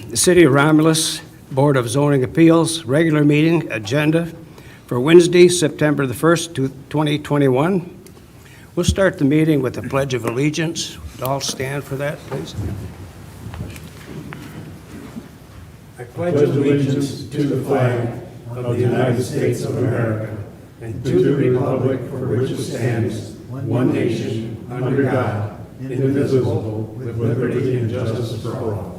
the City of Romulus Board of Zoning Appeals regular meeting agenda for Wednesday, September the 1st, 2021. We'll start the meeting with the Pledge of Allegiance. All stand for that, please. I pledge allegiance to the flag of the United States of America and to the republic for which it stands, one nation, under God, indivisible, with liberty and justice for all.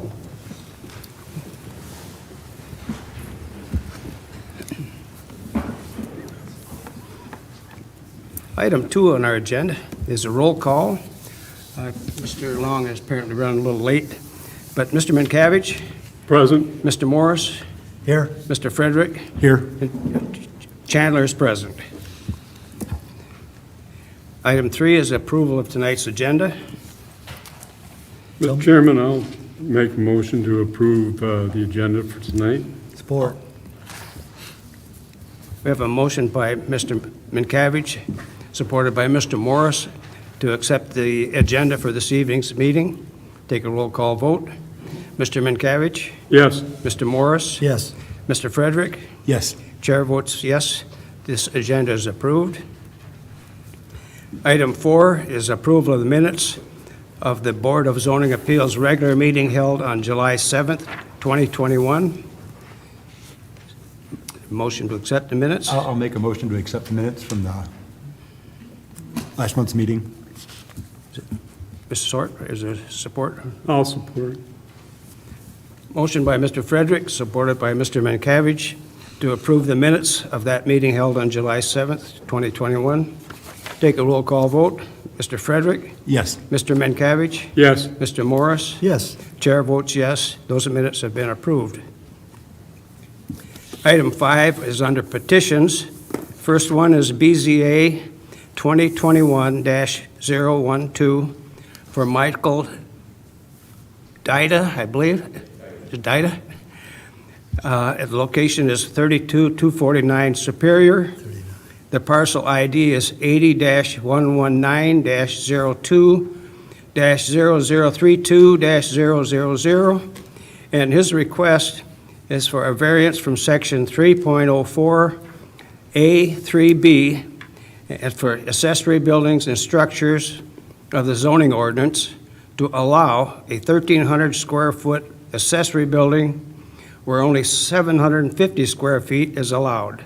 Item 2 on our agenda is a roll call. Mr. Long is apparently running a little late, but Mr. Minkavich, Present. Mr. Morris, Here. Mr. Frederick, Here. and Chandler is present. Item 3 is approval of tonight's agenda. Mr. Chairman, I'll make a motion to approve the agenda for tonight. Support. We have a motion by Mr. Minkavich, supported by Mr. Morris, to accept the agenda for this evening's meeting. Take a roll call vote. Mr. Minkavich, Yes. Mr. Morris, Yes. Mr. Frederick, Yes. Chair votes yes. This agenda is approved. Item 4 is approval of the minutes of the Board of Zoning Appeals regular meeting held on July 7th, 2021. Motion to accept the minutes. I'll make a motion to accept the minutes from the last month's meeting. Mr. Sort, is there support? I'll support. Motion by Mr. Frederick, supported by Mr. Minkavich, to approve the minutes of that meeting held on July 7th, 2021. Take a roll call vote. Mr. Frederick, Yes. Mr. Minkavich, Yes. Mr. Morris, Yes. Chair votes yes. Those minutes have been approved. Item 5 is under petitions. First one is BZA 2021-012 for Michael Dida, I believe. Dida. The location is 32249 Superior. The parcel ID is 80-119-02-0032-000. And his request is for a variance from section 3.04A3B and for accessory buildings and structures of the zoning ordinance to allow a 1,300 square foot accessory building where only 750 square feet is allowed.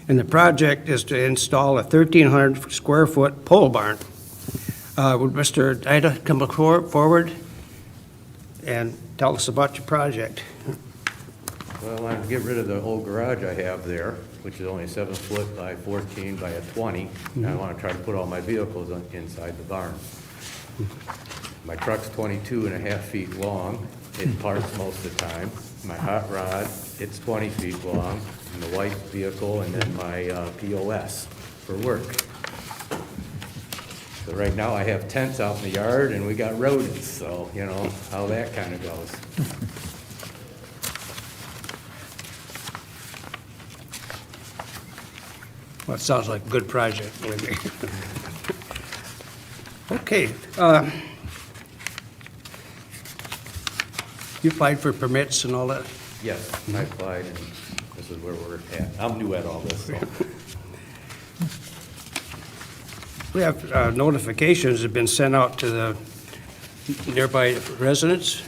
And the project is to install a 1,300 square foot pole barn. Would Mr. Ida come forward and tell us about your project? Well, I want to get rid of the old garage I have there, which is only 7 foot by 14 by a 20. And I want to try to put all my vehicles inside the barn. My truck's 22 and a half feet long. It parks most of the time. My hot rod, it's 20 feet long, and the white vehicle, and then my POS for work. So right now I have tents out in the yard, and we got rodents, so you know how that kind of goes. Well, it sounds like a good project, believe me. Okay. You applied for permits and all that? Yes, I applied, and this is where we're at. I'm new at all this, so. We have notifications that have been sent out to the nearby residents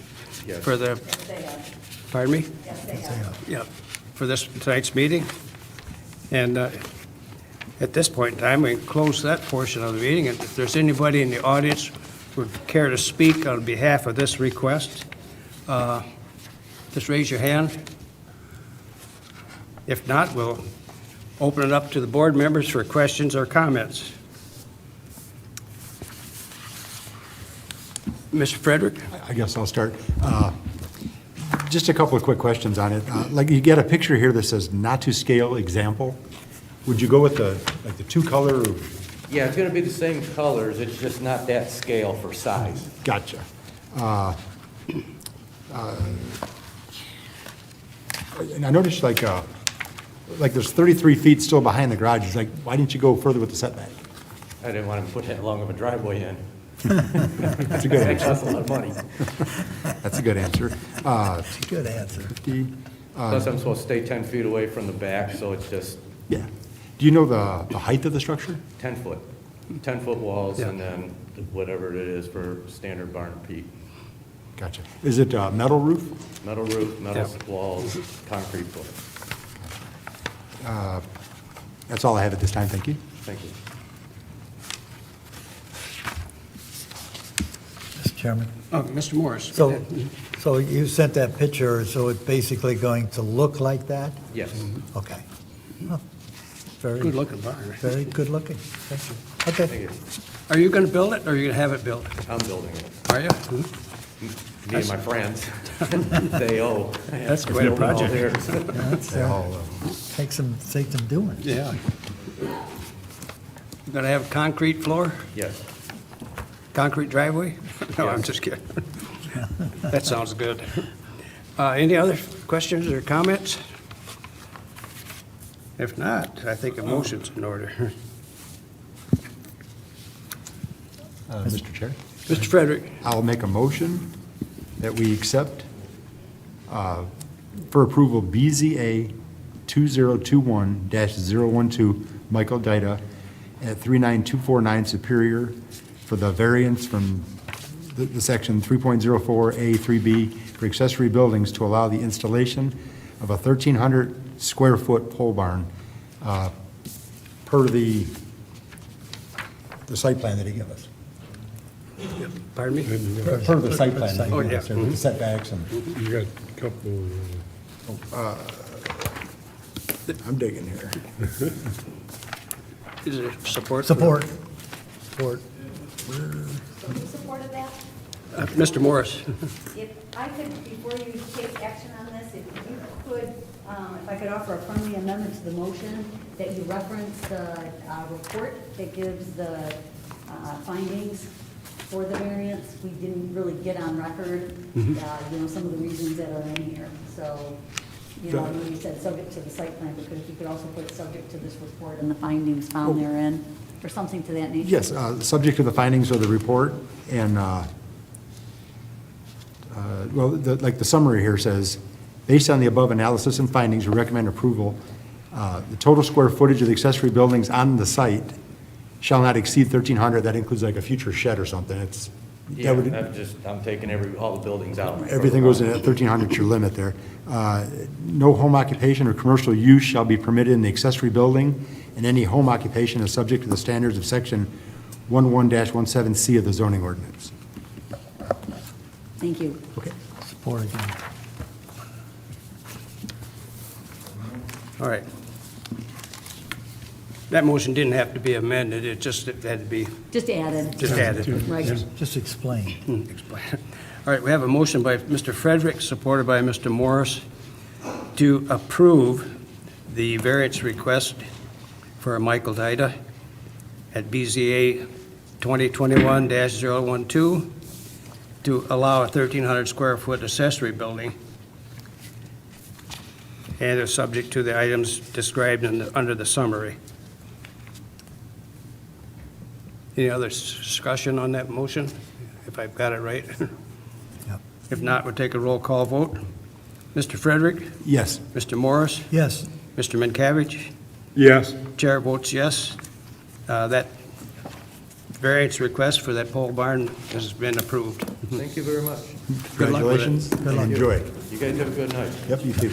Yes. for the, pardon me? Yes, they have. Yeah, for tonight's meeting. And at this point in time, we can close that portion of the meeting. And if there's anybody in the audience who would care to speak on behalf of this request, just raise your hand. If not, we'll open it up to the board members for questions or comments. Mr. Frederick? I guess I'll start. Just a couple of quick questions on it. Like you get a picture here that says not to scale example. Would you go with the two color? Yeah, it's gonna be the same colors, it's just not that scale for size. Gotcha. And I noticed like there's 33 feet still behind the garage. It's like, why didn't you go further with the setback? I didn't want to put that long of a driveway in. That's a good It answer. costs a lot of money. That's a good answer. Good answer. 50, Plus, I'm supposed to stay 10 feet away from the back, so it's just yeah. Do you know the height of the structure? 10 foot. 10-foot walls and then whatever it is for standard barn and peak. Gotcha. Is it metal roof? Metal roof, metal walls, concrete floor. That's all I have at this time, thank you. Thank you. Mr. Chairman. Oh, Mr. Morris. So you sent that picture, so it's basically going to look like that? Yes. Okay. Oh, Very, Good looking barn. very good looking. Thank you. Okay. Thank you. Are you going to build it, or are you going to have it built? I'm building it. Are you? Me and my friends, they owe. That's quite a Building all project. theirs. Yeah, that's, They all, take some doing. Yeah. You going to have a concrete floor, Yes. concrete driveway? No, I'm Yes. just kidding. That sounds good. Any other questions or comments? If not, I think a motion's in order. Mr. Chair? Mr. Frederick, I'll make a motion that we accept for approval BZA 2021-012 Michael Dida at 39249 Superior for the variance from the section 3.04A3B for accessory buildings to allow the installation of a 1,300 square foot pole barn per the site plan that he gave us. pardon me? Per the site plan that Oh, he gave us, yeah. with the setbacks and. You got a couple, I'm digging here. Is there support? Support. So who supported that? Mr. Morris. If I could, before you take action on this, if you could, if I could offer a friendly amendment to the motion, that you reference the report that gives the findings for the variance. We didn't really get on record, some of the reasons that are in here. So, I know you said subject to the site plan, but if you could also put subject to this report and the findings found therein, or something to that nature. Yes, subject to the findings of the report, and, like the summary here says, based on the above analysis and findings, we recommend approval. The total square footage of the accessory buildings on the site shall not exceed 1,300. That includes like a future shed or something. It's, Yeah, that would, I'm taking all the buildings out. everything goes in at 1,300, your limit there. No home occupation or commercial use shall be permitted in the accessory building, and any home occupation is subject to the standards of section 11-17C of the zoning ordinance. Thank you. Okay. Support again. All right. That motion didn't have to be amended, it had to be Just added. just added. Right. Just explain. Explain. All right, we have a motion by Mr. Frederick, supported by Mr. Morris, to approve the variance request for Michael Dida at BZA 2021-012 to allow a 1,300 square foot accessory building, and is subject to the items described under the summary. Any other discussion on that motion, if I've got it right? Yep. If not, we'll take a roll call vote. Mr. Frederick? Yes. Mr. Morris? Yes. Mr. Minkavich? yes, Chair votes yes. That variance request for that pole barn has been approved. Thank you very much. Good luck with it. Congratulations. Good luck. And enjoy. You guys have a good night. Yep, you too.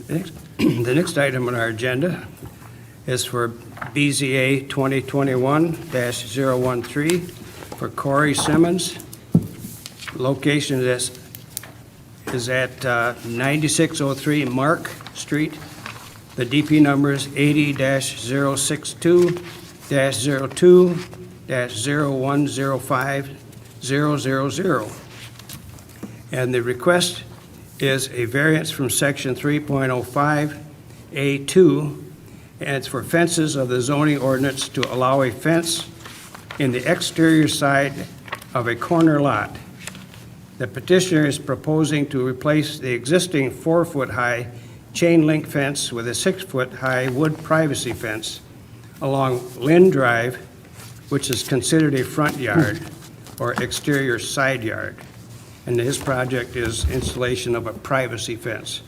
The next item on our agenda is for BZA 2021-013 for Corey Simmons. Location is at 9603 Mark Street. The DP number is 80-062-02-0105-000. And the request is a variance from section 3.05A2 and it's for fences of the zoning ordinance to allow a fence in the exterior side of a corner lot. The petitioner is proposing to replace the existing 4-foot-high chain link fence with a 6-foot-high wood privacy fence along Lynn Drive, which is considered a front yard or exterior side yard. And his project is installation of a privacy fence.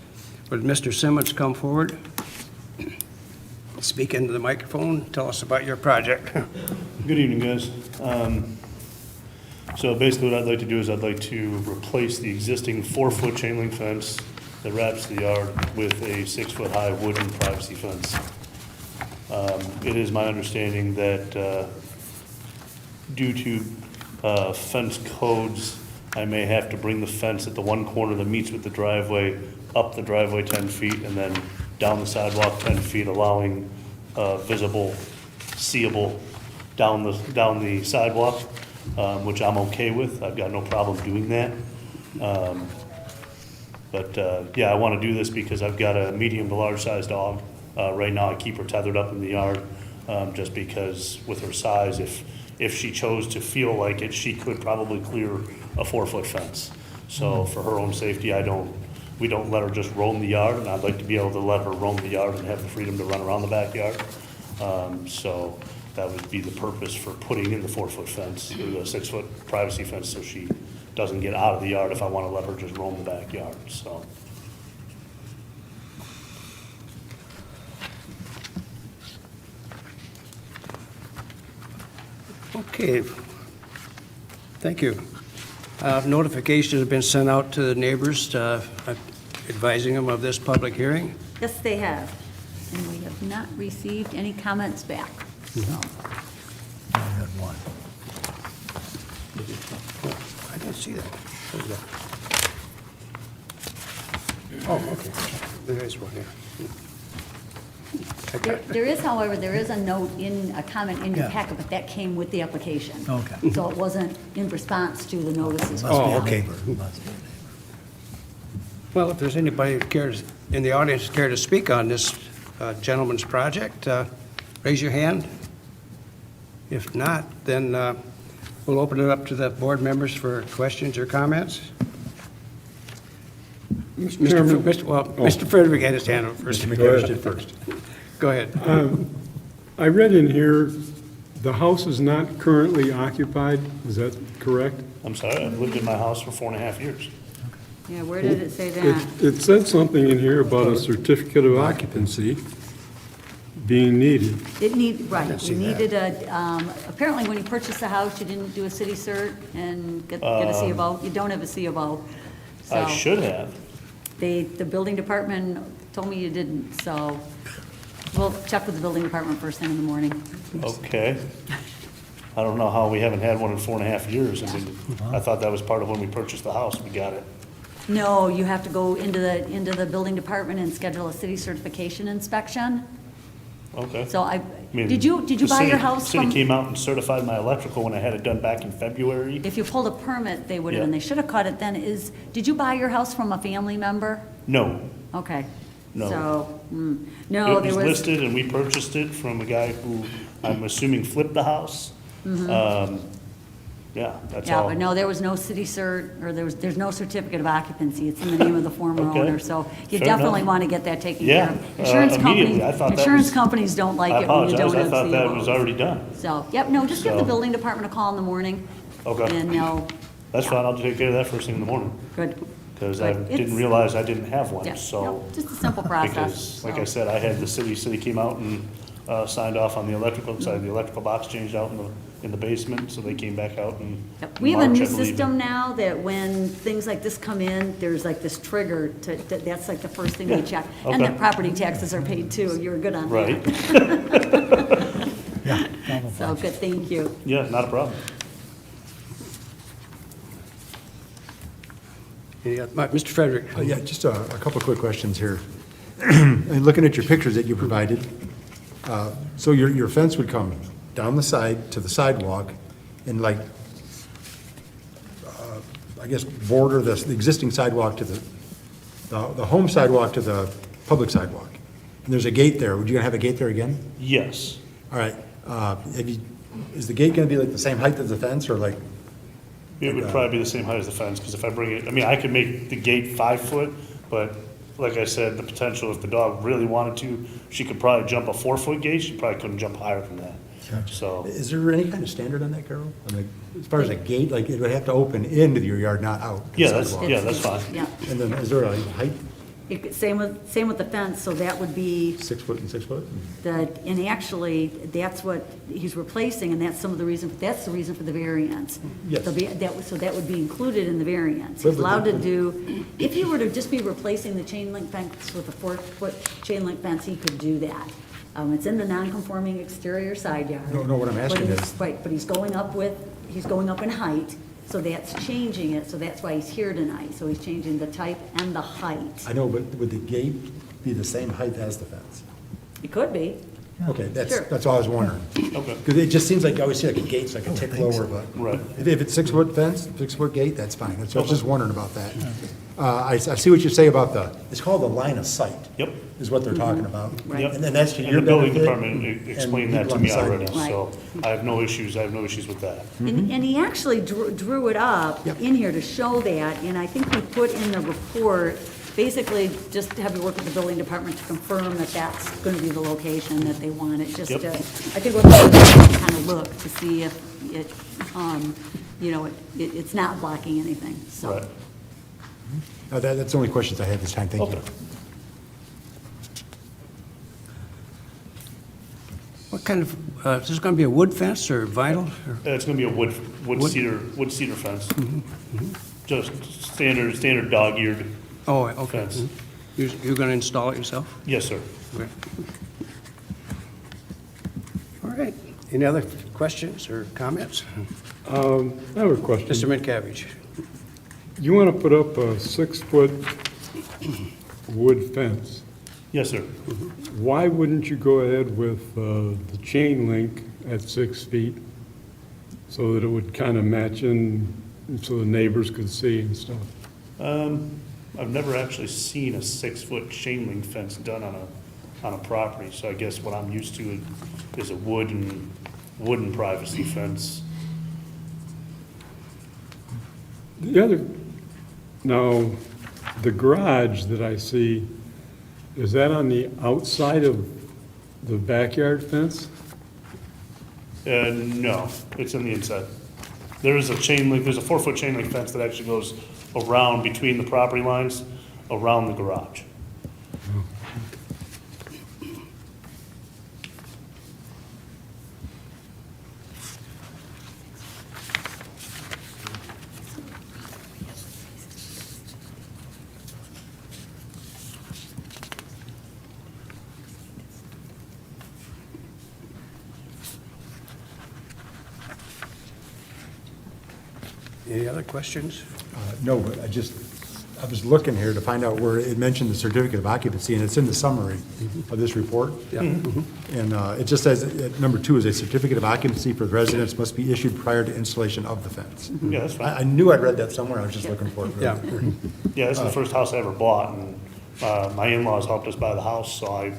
Would Mr. Simmons come forward? Speak into the microphone, tell us about your project. Good evening, guys. So basically what I'd like to do is I'd like to replace the existing 4-foot chain link fence that wraps the yard with a 6-foot-high wooden privacy fence. It is my understanding that due to fence codes, I may have to bring the fence at the one corner that meets with the driveway, up the driveway 10 feet, and then down the sidewalk 10 feet, allowing visible, seeable down the sidewalk, which I'm okay with. I've got no problem doing that. Yeah, I want to do this because I've got a medium to large size dog. Right now, I keep her tethered up in the yard, just because with her size, if she chose to feel like it, she could probably clear a 4-foot fence. So for her own safety, we don't let her just roam the yard, and I'd like to be able to let her roam the yard and have the freedom to run around the backyard. So that would be the purpose for putting in the 4-foot fence, or the 6-foot privacy fence, so she doesn't get out of the yard if I want to let her just roam the backyard, so. Okay, thank you. Notifications have been sent out to the neighbors advising them of this public hearing. Yes, they have. And we have not received any comments back. So, I had one. I didn't see that. What was that? Oh, okay. There is one here. I got it. There is, however, there is a note a comment in your Yeah. packet, but that came with the application. Okay. So it wasn't in response to the notices. Must be a okay. neighbor. Must be a neighbor. Well, if there's anybody who cares, in the audience care to speak on this gentleman's project, raise your hand. If not, then we'll open it up to the board members for questions or comments. Chairman. Mr. Frederick had his hand up first. Mr. McHarris did first. Go ahead. I read in here, the house is not currently occupied, is that correct? I'm sorry, I've lived in my house for 4.5 years. Yeah, where did it say that? It said something in here about a certificate of occupancy being needed. Right, you needed apparently when you purchased the house, you didn't do a city cert and get a C of O. You don't have a C of O. I So should have. the building department told me you didn't, so we'll check with the building department first thing in the morning. Okay. I don't know how we haven't had one in 4.5 years. I mean, I thought that was part of when we purchased the house, we got it. No, you have to go into the building department and schedule a city certification inspection. Okay. So I mean, did you the buy city- your house City from? came out and certified my electrical when I had it done back in February. If you pulled a permit, they would have, Yeah. and they should have caught it then. Did you buy your house from a family member? No. Okay. No. So, no, It there was was, listed and we purchased it from a guy who I'm assuming flipped the house. Yeah, that's Mm-hmm. yeah, all. but no, there was no city cert, or there's no certificate of occupancy. It's in the name of the former Okay. owner, so you Fair definitely enough. want to get that taken Yeah, care of. Insurance immediately. companies, I thought that insurance was- companies don't like I it when you apologize, don't I have thought that was COs. already done. So, yep, no, just give the So- building department a call in the morning. Okay. And they'll, That's fine, I'll take care of that first thing in the morning, good. because I Good. didn't It's- realize I didn't have one, Yeah, so. no, just a simple process. Because, like I so. said, I had the city came out and signed off on the electrical side, the electrical box changed out in the basement, so they came back out and. Yep. We have a March, new I believe. system now that when things like this come in, there's like this trigger that's like the first thing we Yeah, check. And okay. that property taxes are paid too. You're good on that. Right, Yeah. So, good, thank you. yeah, not a problem. Mr. Frederick. Yeah, just a couple of quick questions here. And looking at your pictures that you provided, so your fence would come down the side to the sidewalk and like, I guess, border the existing sidewalk to the home sidewalk to the public sidewalk. And there's a gate there. Would you have a gate there again? Yes. All right. Is the gate going to be like the same height as the fence or like, It would probably be the same height as the fence, because if I bring it, I mean, I could make the gate 5 foot, but like I said, the potential, if the dog really wanted to, she could probably jump a 4-foot gate, she probably couldn't jump higher than that. So, is there any kind of standard on that, Carol? I mean, as far as a gate, like it would have to open into your yard, not out? yeah, that's, sidewalk. yeah, that's fine. Yeah. And then is there a height, Same with the fence, so that would be 6 foot and 6 foot? and actually, that's what he's replacing, and that's some of the reason, that's the reason for the variance. Yes. So that would be included in the variance. But- He's allowed to do, if he were to just be replacing the chain link fence with a 4-foot chain link fence, he could do that. It's in the non-conforming exterior side yard. No, what I'm asking But he's- is- Right, but he's going up in height, so that's changing it, so that's why he's here tonight. So he's changing the type and the height. I know, but would the gate be the same height as the fence? It could be. Okay, Sure. that's all I was wondering. Okay. Because it just seems like you always see like a gate's like a tick lower, but. Right. If it's 6 foot fence, 6 foot gate, that's fine. That's, I was just wondering about that. I see what you say about it's called the line of sight. Yep. Is what they're talking about. Right. Yep. And then that's to And your the building benefit department and explained that people to on me the already, sidewalk. so I have no issues with that. And he actually drew it up Yep. in here to show that, and I think we put in the report, basically, just to have you work with the building department to confirm that that's gonna be the location that they want it, just Yep. to, I think we're gonna kind of look to see if it, it's not blocking anything, so. Right. No, that's the only questions I had this time. Thank you. Okay. What kind of, is this going to be a wood fence or vinyl? or- It's gonna be a wood Wood? cedar fence. Just standard dog-eared Oh, okay. fence. You're going to install it yourself? Yes, sir. Okay. All right. Any other questions or comments? I have a question. Mr. Minkavich? You want to put up a 6-foot wood fence. Yes, sir. Why wouldn't you go ahead with the chain link at 6 feet so that it would kind of match in, so the neighbors could see and stuff? I've never actually seen a 6-foot chain link fence done on a property, so I guess what I'm used to is a wooden privacy fence. Now, the garage that I see, is that on the outside of the backyard fence? No, it's on the inside. There's a 4-foot chain link fence that actually goes around between the property lines, around the garage. Any other questions? No, but I was looking here to find out where it mentioned the certificate of occupancy, and it's in the summary of this report. Yeah. And it just says, number 2 is a certificate of occupancy for the residents must be issued prior to installation of the fence. Yeah, that's fine. I knew I'd read that somewhere, I was just looking for it. Yeah. Yeah, this is the first house I ever bought, and my in-laws helped us buy the house, so I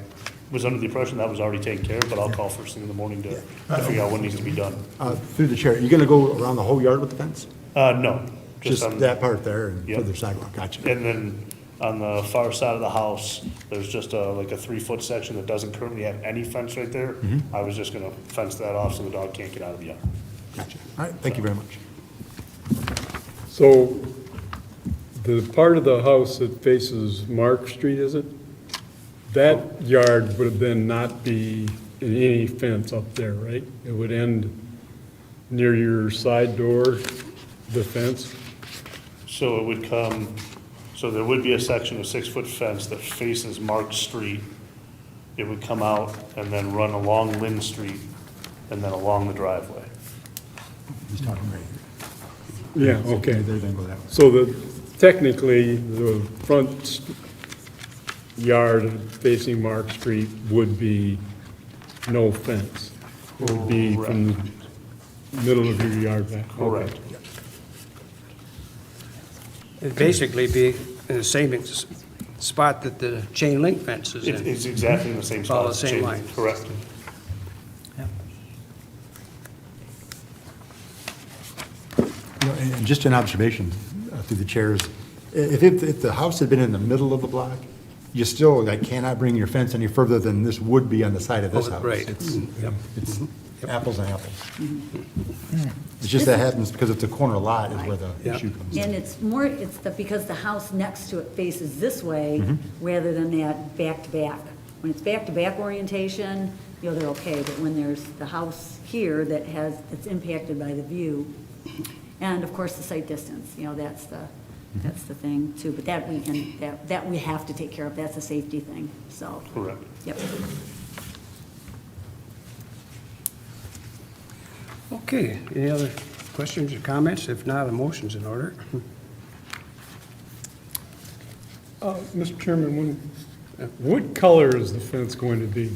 was under the impression that was already taken care of, but I'll call first thing in the morning to figure out what needs to be done. Through the chair, you gonna go around the whole yard with the fence? No, Just on- that part there and Yep. further sidewalk, gotcha. And then on the far side of the house, there's just like a 3-foot section that doesn't currently have any fence right there. I was just gonna fence that off so the dog can't get out of the yard. Gotcha. All right, thank you very much. So the part of the house that faces Mark Street, is it? That yard would then not be in any fence up there, right? It would end near your side door, the fence? So it would come, so there would be a section of 6-foot fence that faces Mark Street. It would come out and then run along Lynn Street and then along the driveway. He's talking right here. Yeah, okay. There, then go that way. So technically, the front yard facing Mark Street would be no fence. It would be from the middle of your yard back. Okay. Correct. It'd basically be in the spot that the chain link fence is in. It's exactly in the same spot. Follow the as same chain line. link. Correct. And just an observation through the chairs, if the house had been in the middle of the block, you still, like, cannot bring your fence any further than this would be on the side of this Oh, house. right. It's Yep. it's apples and apples. It's just that happens because it's a corner lot is where the Yeah. issue comes in. And it's because the house next to it faces this way rather than that back-to-back. When it's back-to-back orientation, they're okay, but when there's the house here that's impacted by the view, and of course the site distance, that's the thing too, but that we have to take care of, that's a safety thing, so. Correct. Yep. Okay, any other questions or comments? If not, a motion's in order. Mr. Chairman, what color is the fence going to be?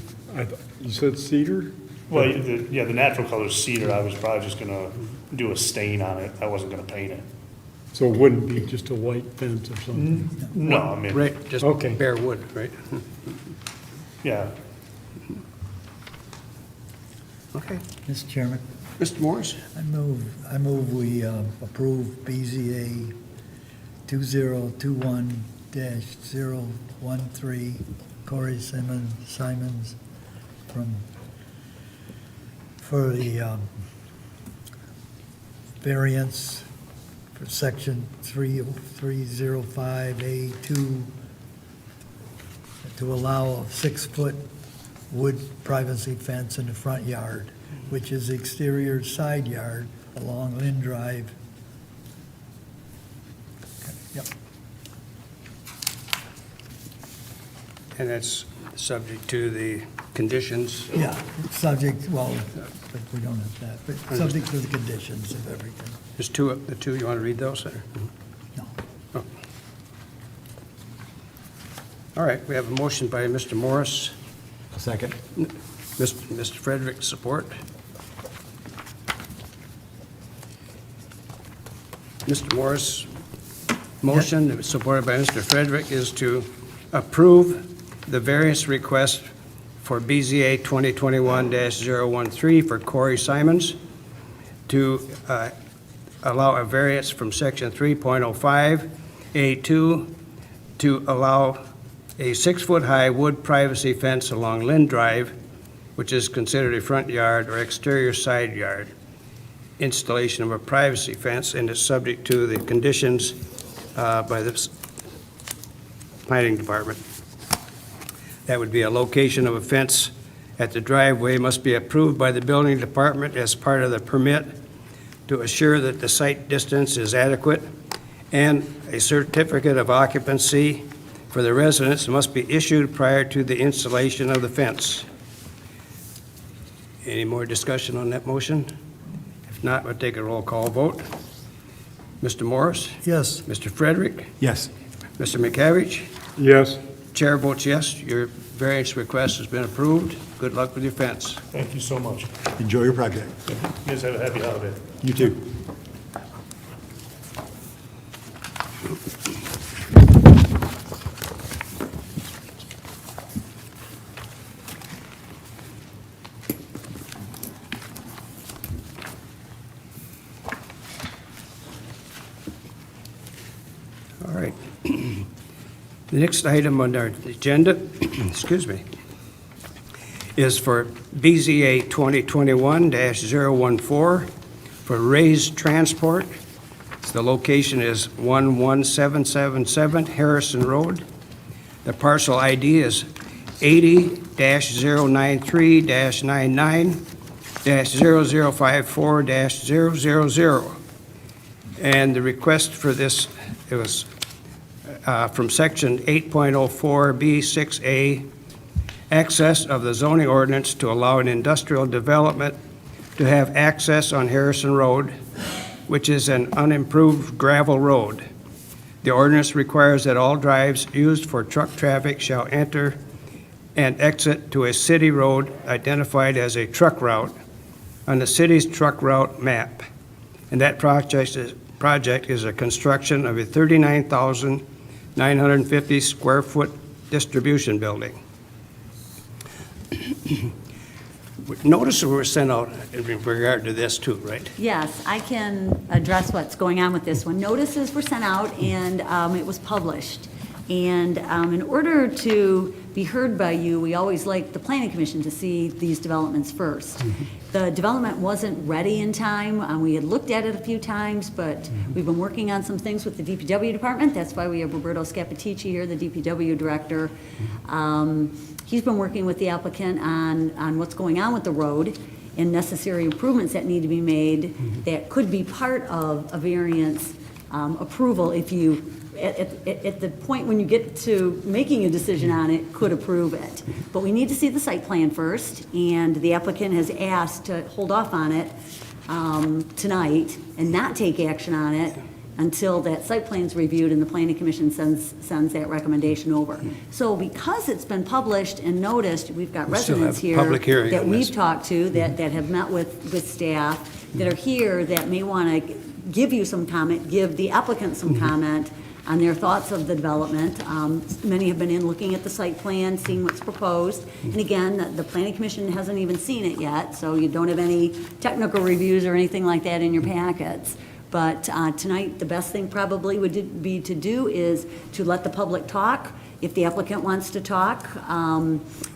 You said cedar? Well, the natural color is cedar. I was probably just gonna do a stain on it. I wasn't gonna paint it. So it wouldn't be just a white fence or something? No, I mean, Right, just Okay. bare wood, right? yeah. Okay. Mr. Chairman, Mr. Morris? I move we approve BZA 2021-013, Corey Simons for the variance for section 305A2 to allow a 6-foot wood privacy fence in the front yard, which is the exterior side yard along Lynn Drive. Yep. And that's subject to the conditions. Yeah, subject, well, but we don't have that, but subject to the conditions of everything. There's the two, you want to read those? Or? No. Oh. All right, we have a motion by Mr. Morris. A second. Mr. Frederick, support. Mr. Morris' motion, supported by Mr. Frederick, is to approve the variance request for BZA 2021-013 for Corey Simons to allow a variance from section 3.05A2 to allow a 6-foot-high wood privacy fence along Lynn Drive, which is considered a front yard or exterior side yard, installation of a privacy fence, and is subject to the conditions by the planning department. That would be a location of a fence at the driveway must be approved by the building department as part of the permit to assure that the site distance is adequate, and a certificate of occupancy for the residents must be issued prior to the installation of the fence. Any more discussion on that motion? If not, we'll take a roll call vote. Mr. Morris? Yes. Mr. Frederick? Yes. Mr. McCavich? Yes. Chair votes yes. Your variance request has been approved. Good luck with your fence. Thank you so much. Enjoy your project. You guys have a happy holiday. You too. All right. The next item on our agenda, excuse me, is for BZA 2021-014 for raised transport. The location is 11777 Harrison Road. The parcel ID is 80-093-99-0054-000. And the request for this, it was from section 8.04B6A, access of the zoning ordinance to allow an industrial development to have access on Harrison Road, which is an unimproved gravel road. The ordinance requires that all drives used for truck traffic shall enter and exit to a city road identified as a truck route on the city's truck route map. And that project is a construction of a 39,000 950 square foot distribution building. Notices were sent out in regard to this too, right? Yes, I can address what's going on with this one. Notices were sent out and it was published. And in order to be heard by you, we always like the planning commission to see these developments first. The development wasn't ready in time. We had looked at it a few times, but we've been working on some things with the DPW department. That's why we have Roberto Scapitici here, the DPW director. He's been working with the applicant on what's going on with the road and necessary improvements that need to be made that could be part of a variance approval if you, at the point when you get to making a decision on it, could approve it. But we need to see the site plan first, and the applicant has asked to hold off on it tonight and not take action on it until that site plan's reviewed and the planning commission sends that recommendation over. So because it's been published and noticed, we've got We still residents have here public hearing that on we've this. talked to, that have met with staff, that are here, that may want to give you some comment, give the applicant some comment on their thoughts of the development. Many have been in looking at the site plan, seeing what's proposed. And again, the planning commission hasn't even seen it yet, so you don't have any technical reviews or anything like that in your packets. But tonight, the best thing probably would be to do is to let the public talk, if the applicant wants to talk.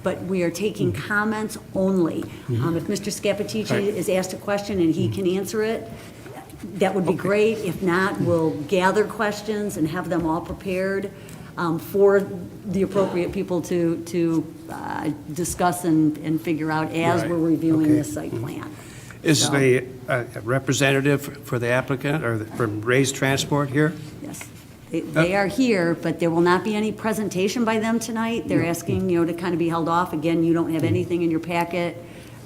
But we are taking comments only. If Mr. Scapitici is asked a question and he can answer it, that would be great. If not, we'll gather questions and have them all prepared for the appropriate people to discuss and figure out as Right. we're reviewing Okay. the site plan. Is So- the representative for the applicant or from Ray's Transport here? Yes, they are here, but there will not be any presentation by them tonight. They're asking, to kind of be held off. Again, you don't have anything in your packet.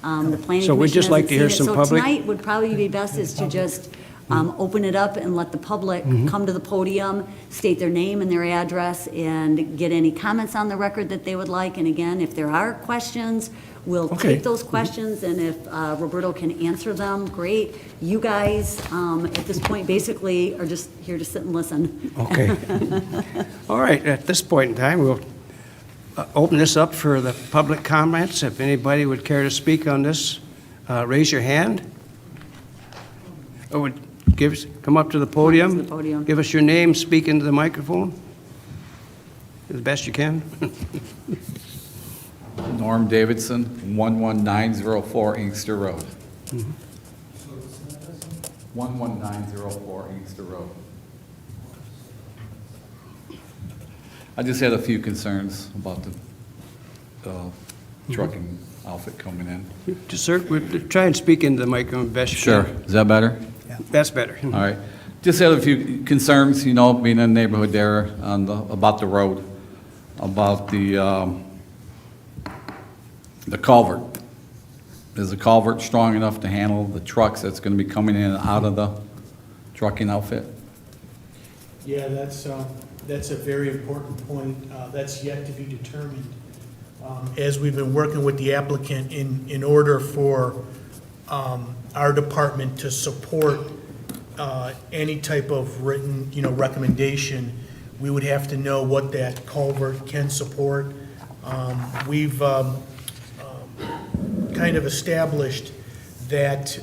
The planning So we'd commission just like hasn't to hear seen it. some public- So tonight would probably be best is to just open it up and let the public come to the podium, state their name and their address, and get any comments on the record that they would like. And again, if there are questions, we'll Okay. take those questions, and if Roberto can answer them, great. You guys, at this point, basically are just here to sit and listen. Okay. All right, at this point in time, we'll open this up for the public comments. If anybody would care to speak on this, raise your hand. Or come up to the podium. To the podium. Give us your name, speak into the microphone as best you can. Norm Davidson, 11904 Inkster Road. 11904 Inkster Road. I just had a few concerns about the trucking outfit coming in. Just, sir, try and speak into the microphone best you Sure, can. is that better? That's better. All right. Just had a few concerns, being in the neighborhood there about the road, about the culvert. Is the culvert strong enough to handle the trucks that's going to be coming in and out of the trucking outfit? Yeah, that's a very important point. That's yet to be determined. As we've been working with the applicant in order for our department to support any type of written, recommendation, we would have to know what that culvert can support. We've kind of established that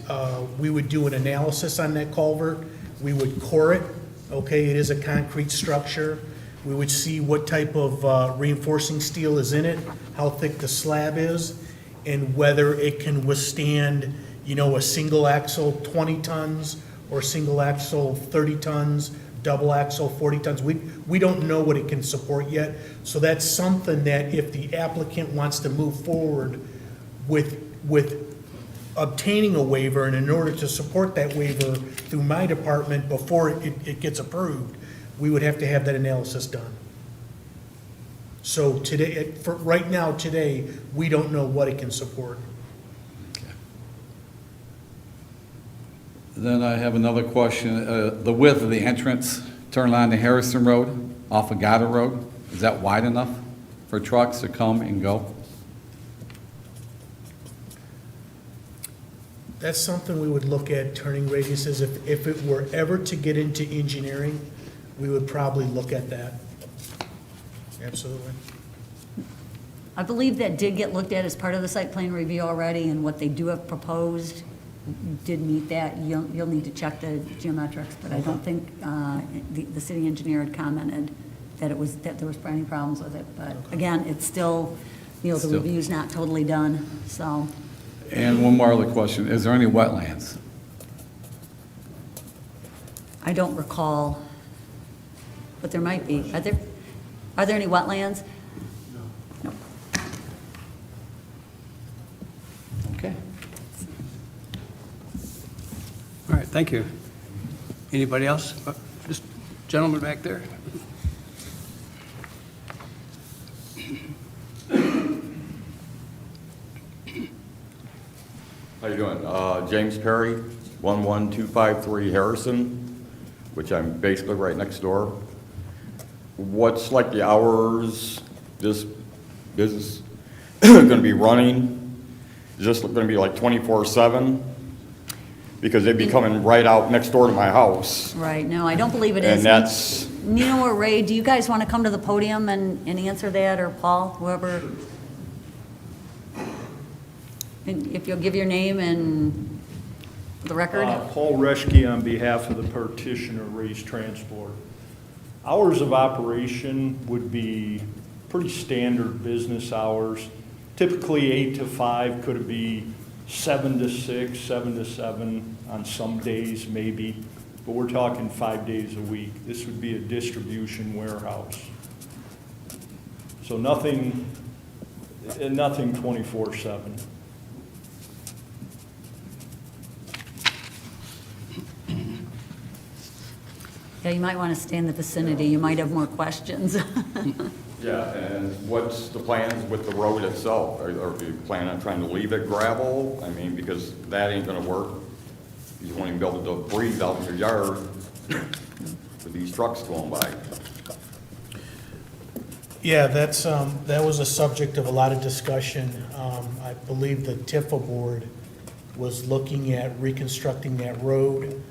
we would do an analysis on that culvert. We would core it, okay, it is a concrete structure. We would see what type of reinforcing steel is in it, how thick the slab is, and whether it can withstand, a single axle 20 tons or single axle 30 tons, double axle 40 tons. We don't know what it can support yet. So that's something that if the applicant wants to move forward with obtaining a waiver, and in order to support that waiver through my department before it gets approved, we would have to have that analysis done. So today, right now, we don't know what it can support. Then I have another question. The width of the entrance, turn on to Harrison Road, off of Goddard Road, is that wide enough for trucks to come and go? That's something we would look at, turning radiuses. If it were ever to get into engineering, we would probably look at that. Absolutely. I believe that did get looked at as part of the site plan review already, and what they do have proposed did meet that. You'll need to check the geometrics, but I don't think the city engineer had commented that there was any problems with it. But again, it's still, the Still. review's not totally done, so. And one more other question, is there any wetlands? I don't recall, but there might be. Are there any wetlands? No. Okay. All right, thank you. Anybody else? This gentleman back there? How you doing? James Perry, 11253 Harrison, which I'm basically right next door. What's like the hours this business going to be running? Is this going to be like 24/7? Because they'd be coming right out next door to my house. Right, no, I don't believe it is. And that's, Nino or Ray, do you guys want to come to the podium and answer that, or Paul, whoever? And if you'll give your name and the record? Paul Reschke on behalf of the petitioner, Ray's Transport. Hours of operation would be pretty standard business hours. Typically 8 to 5, could it be 7 to 6, 7 to 7 on some days maybe, but we're talking 5 days a week. This would be a distribution warehouse. So nothing 24/7. Yeah, you might want to stay in the vicinity, you might have more questions. yeah, and what's the plans with the road itself? Or do you plan on trying to leave it gravel? I mean, because that ain't going to work. You won't even be able to breathe out in your yard with these trucks going by. Yeah, that was a subject of a lot of discussion. I believe the TIFA board was looking at reconstructing that road.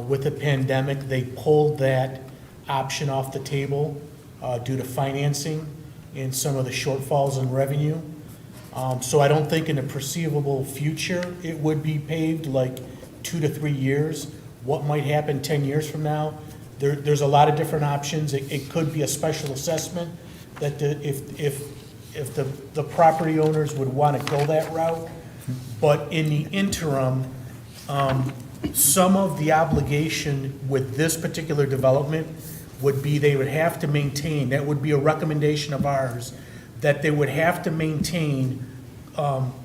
With the pandemic, they pulled that option off the table due to financing and some of the shortfalls in revenue. So I don't think in the foreseeable future it would be paved, like 2 to 3 years. What might happen 10 years from now? There's a lot of different options. It could be a special assessment that if the property owners would want to go that route. But in the interim, some of the obligation with this particular development would be they would have to maintain, that would be a recommendation of ours, that they would have to maintain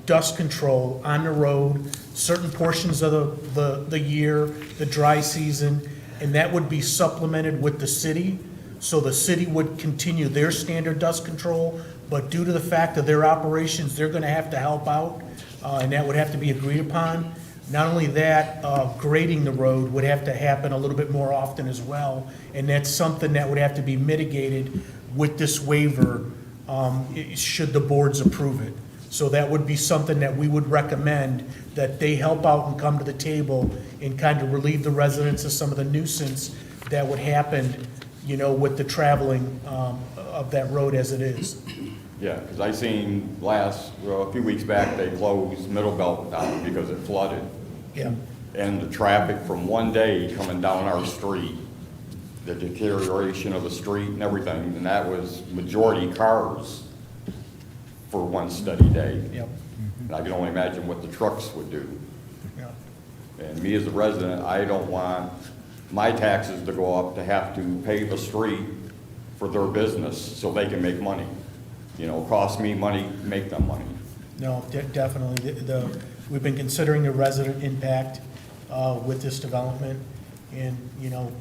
dust control on the road, certain portions of the year, the dry season, and that would be supplemented with the city. So the city would continue their standard dust control, but due to the fact of their operations, they're gonna have to help out, and that would have to be agreed upon. Not only that, grading the road would have to happen a little bit more often as well, and that's something that would have to be mitigated with this waiver, should the boards approve it. So that would be something that we would recommend, that they help out and come to the table and kind of relieve the residents of some of the nuisance that would happen, you know, with the traveling of that road as it is. Yeah, because I seen a few weeks back, they closed Middle Belt down because it flooded. Yeah. And the traffic from one day coming down our street, the deterioration of the street and everything, and that was majority cars for one steady day. Yep. And I can only imagine what the trucks would do. Yeah. And me as a resident, I don't want my taxes to go up to have to pave a street for their business so they can make money. You know, cost me money, make them money. No, definitely. We've been considering the resident impact with this development, and, you know,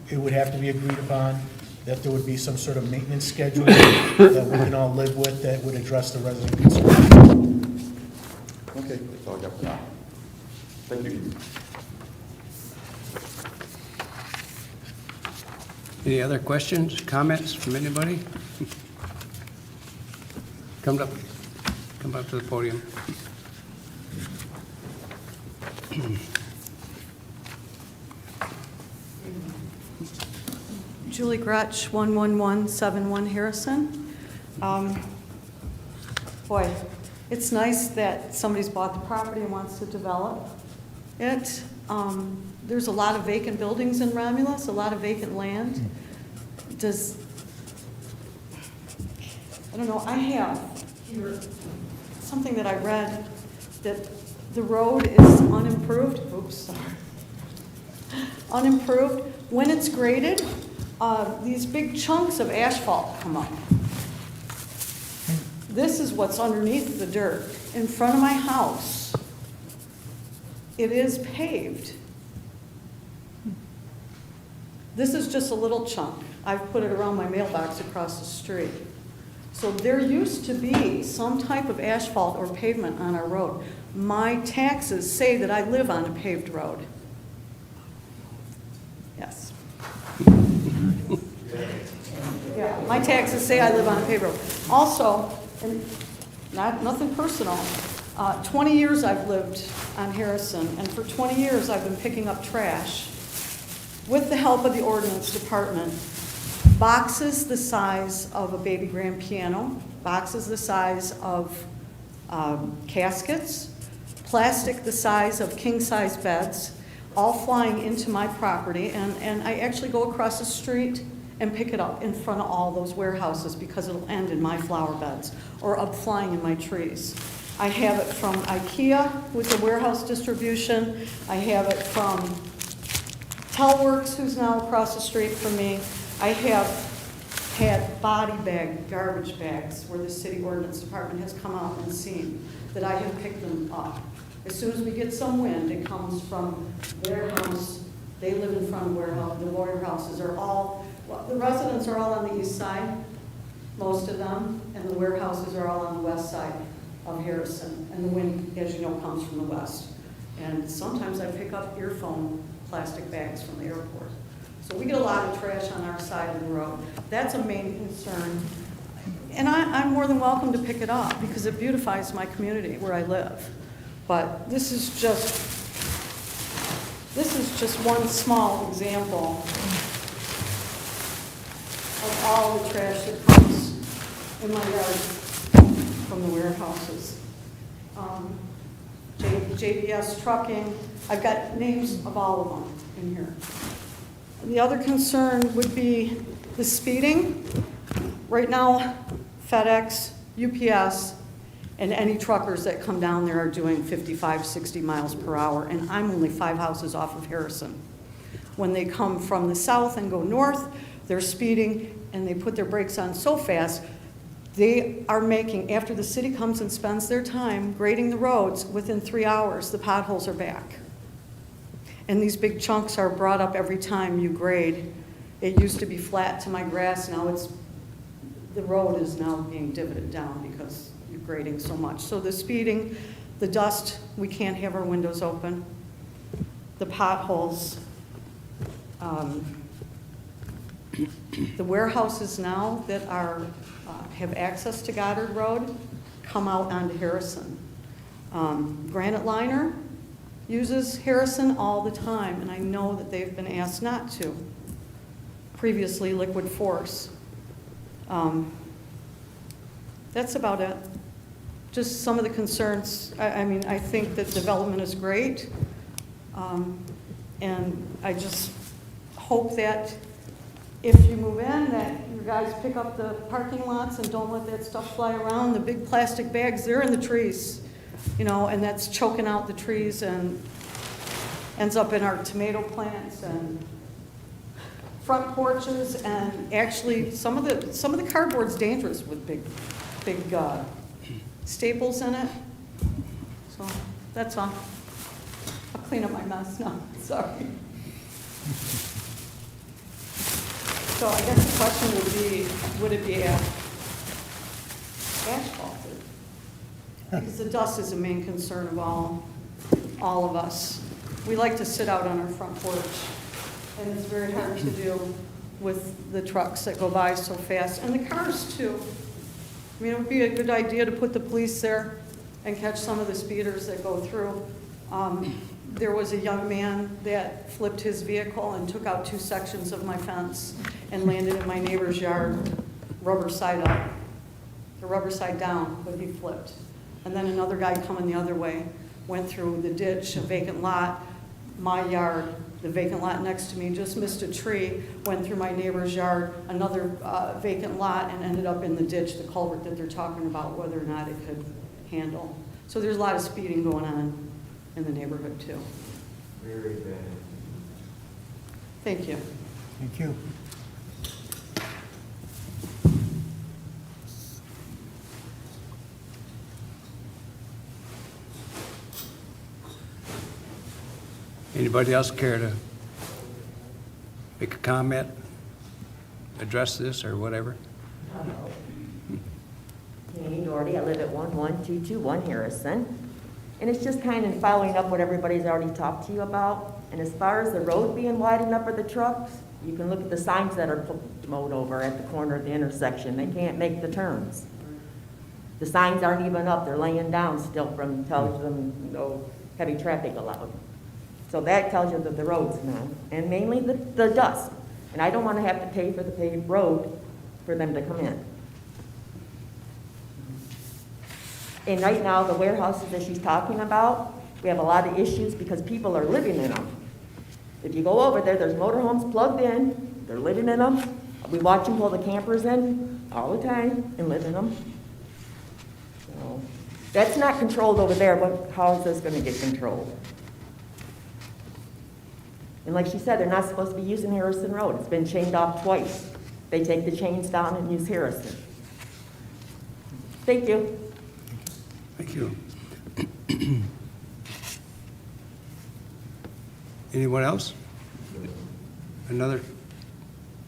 it would have to be agreed upon that there would be some sort of maintenance schedule that we can all live with that would address the resident concerns. Okay, that's all I got for now. Thank you. Any other questions, comments from anybody? Come up to the podium. Julie Gretsch, 11171 Harrison. Boy, it's nice that somebody's bought the property and wants to develop it. There's a lot of vacant buildings in Romulus, a lot of vacant land. I don't know, I have here something that I read, that the road is unimproved. Oops, sorry. Unimproved. When it's graded, these big chunks of asphalt come up. This is what's underneath the dirt. In front of my house, it is paved. This is just a little chunk. I've put it around my mailbox across the street. So there used to be some type of asphalt or pavement on our road. My taxes say that I live on a paved road. Yes. Yeah, my taxes say I live on a paved road. Also, and nothing personal, 20 years I've lived on Harrison, and for 20 years I've been picking up trash with the help of the ordinance department. Boxes the size of a baby grand piano, boxes the size of caskets, plastic the size of king-size beds, all flying into my property, and I actually go across the street and pick it up in front of all those warehouses because it'll end in my flower beds or up flying in my trees. I have it from IKEA with the warehouse distribution. I have it from Telworks, who's now across the street from me. I have had body bag, garbage bags, where the city ordinance department has come out and seen that I have picked them up. As soon as we get some wind, it comes from their house. They live in front of warehouse. The warehouses are all, well, the residents are all on the east side, most of them, and the warehouses are all on the west side of Harrison. And the wind, as you know, comes from the west. And sometimes I pick up earphone plastic bags from the airport. So we get a lot of trash on our side of the road. That's a main concern. And I'm more than welcome to pick it up because it beautifies my community where I live. But this is just one small example of all the trash that comes in my yard from the warehouses. JBS Trucking, I've got names of all of them in here. The other concern would be the speeding. Right now, FedEx, UPS, and any truckers that come down there are doing 55, 60 miles per hour, and I'm only 5 houses off of Harrison. When they come from the south and go north, they're speeding, and they put their brakes on so fast, they are making, after the city comes and spends their time grading the roads, within 3 hours, the potholes are back. And these big chunks are brought up every time you grade. It used to be flat to my grass, now the road is now being divoted down because you're grading so much. So the speeding, the dust, we can't have our windows open. The potholes. The warehouses now that have access to Goddard Road come out onto Harrison. Granite Liner uses Harrison all the time, and I know that they've been asked not to. Previously, Liquid Force. That's about it. Just some of the concerns. I mean, I think that development is great, and I just hope that if you move in, that you guys pick up the parking lots and don't let that stuff fly around. The big plastic bags, they're in the trees, you know, and that's choking out the trees and ends up in our tomato plants and front porches, and actually some of the cardboard's dangerous with big staples in it. So that's all. I'll clean up my mess now. Sorry. So I guess the question would be, would it be asphalted? Because the dust is a main concern of all of us. We like to sit out on our front porch, and it's very hard to do with the trucks that go by so fast, and the cars too. I mean, it would be a good idea to put the police there and catch some of the speeders that go through. There was a young man that flipped his vehicle and took out 2 sections of my fence and landed in my neighbor's yard, rubber side up, the rubber side down, but he flipped. And then another guy coming the other way went through the ditch, a vacant lot, my yard, the vacant lot next to me, just missed a tree, went through my neighbor's yard, another vacant lot, and ended up in the ditch, the culvert that they're talking about, whether or not it could handle. So there's a lot of speeding going on in the neighborhood too. Very bad. Thank you. Thank you. Anybody else care to make a comment, address this or whatever? Annie Doherty, I live at 11221 Harrison. And it's just kind of following up what everybody's already talked to you about. And as far as the road being wide enough for the trucks, you can look at the signs that are mowed over at the corner of the intersection. They can't make the turns. The signs aren't even up, they're laying down still from telling them no heavy traffic allowed. So that tells you that the road's not, and mainly the dust. And I don't want to have to pay for the paved road for them to come in. And right now, the warehouses that she's talking about, we have a lot of issues because people are living in them. If you go over there, there's motorhomes plugged in, they're living in them. We watch them pull the campers in all the time and live in them. So that's not controlled over there, but how is this going to get controlled? And like she said, they're not supposed to be using Harrison Road. It's been chained off twice. They take the chains down and use Harrison. Thank you. Thank you. Anyone else?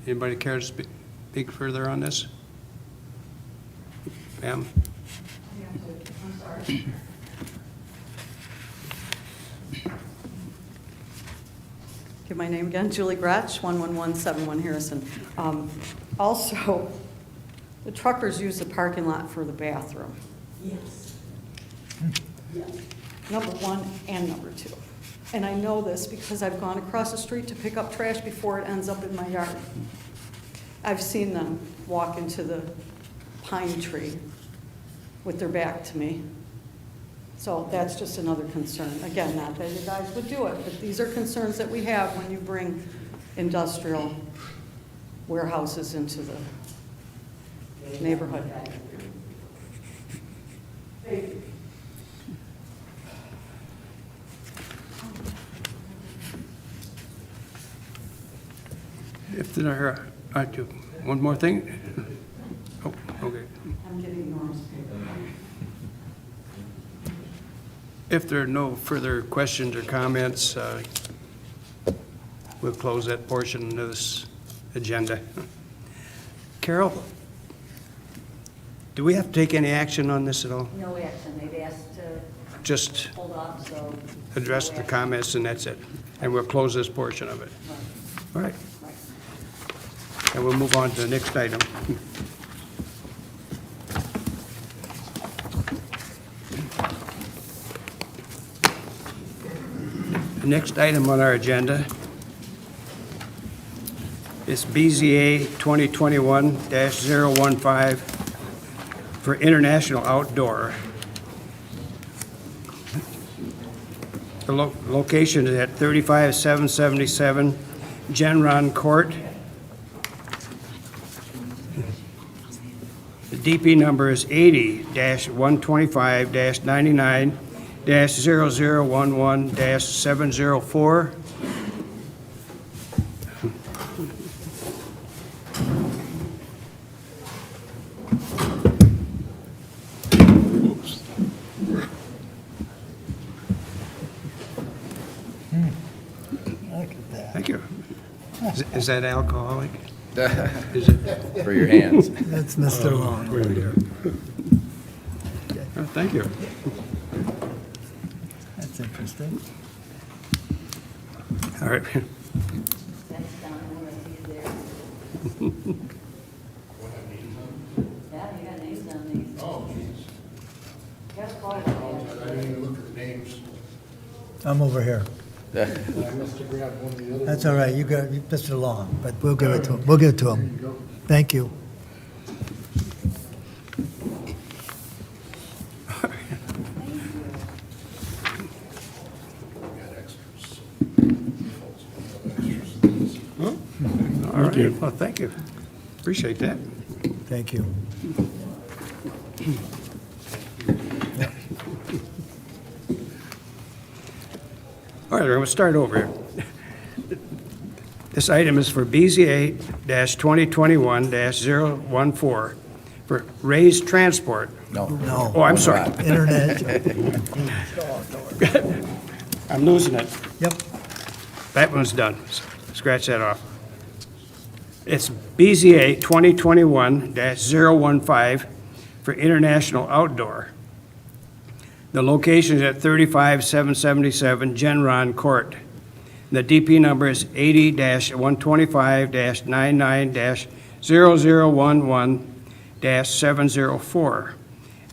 Anybody care to speak further on this? Ma'am? I'm sorry. Give my name again, Julie Gretsch, 11171 Harrison. Also, the truckers use the parking lot for the bathroom. Yes. Number 1 and number 2. And I know this because I've gone across the street to pick up trash before it ends up in my yard. I've seen them walk into the pine tree with their back to me. So that's just another concern. Again, not that you guys would do it, but these are concerns that we have when you bring industrial warehouses into the neighborhood. Thank you. If there are, one more thing? Oh, okay. I'm getting enormous paper. If there are no further questions or comments, we'll close that portion of this agenda. Carol, do we have to take any action on this at all? No action, they've asked to Just hold off, so. address the comments and that's it. And we'll close this portion of it. All right. And we'll move on to the next item. The next item on our agenda is BZA 2021-015 for International Outdoor. The location is at 35777 Genron Court. The DP number is 80-125-99-0011-704. Look at that. Thank you. Is that alcoholic? Is it? For your hands. That's Mr. Long. Oh, thank you. That's interesting. All right. That's down there, he's there. Yeah, you got names on these. Oh, jeez. Got a call. I didn't even look at the names. I'm over here. That's all right, you missed it along, but we'll give it to him. We'll give it to him. Thank you. All right, well, thank you. Appreciate that. Thank you. All right, we're going to start over here. This item is for BZA-2021-014 for raised transport. No. Oh, I'm sorry. Internet. I'm losing it. Yep. That one's done. Scratch that off. It's BZA 2021-015 for international outdoor. The location is at 35777 Genron Court. The DP number is 80-125-99-0011-704.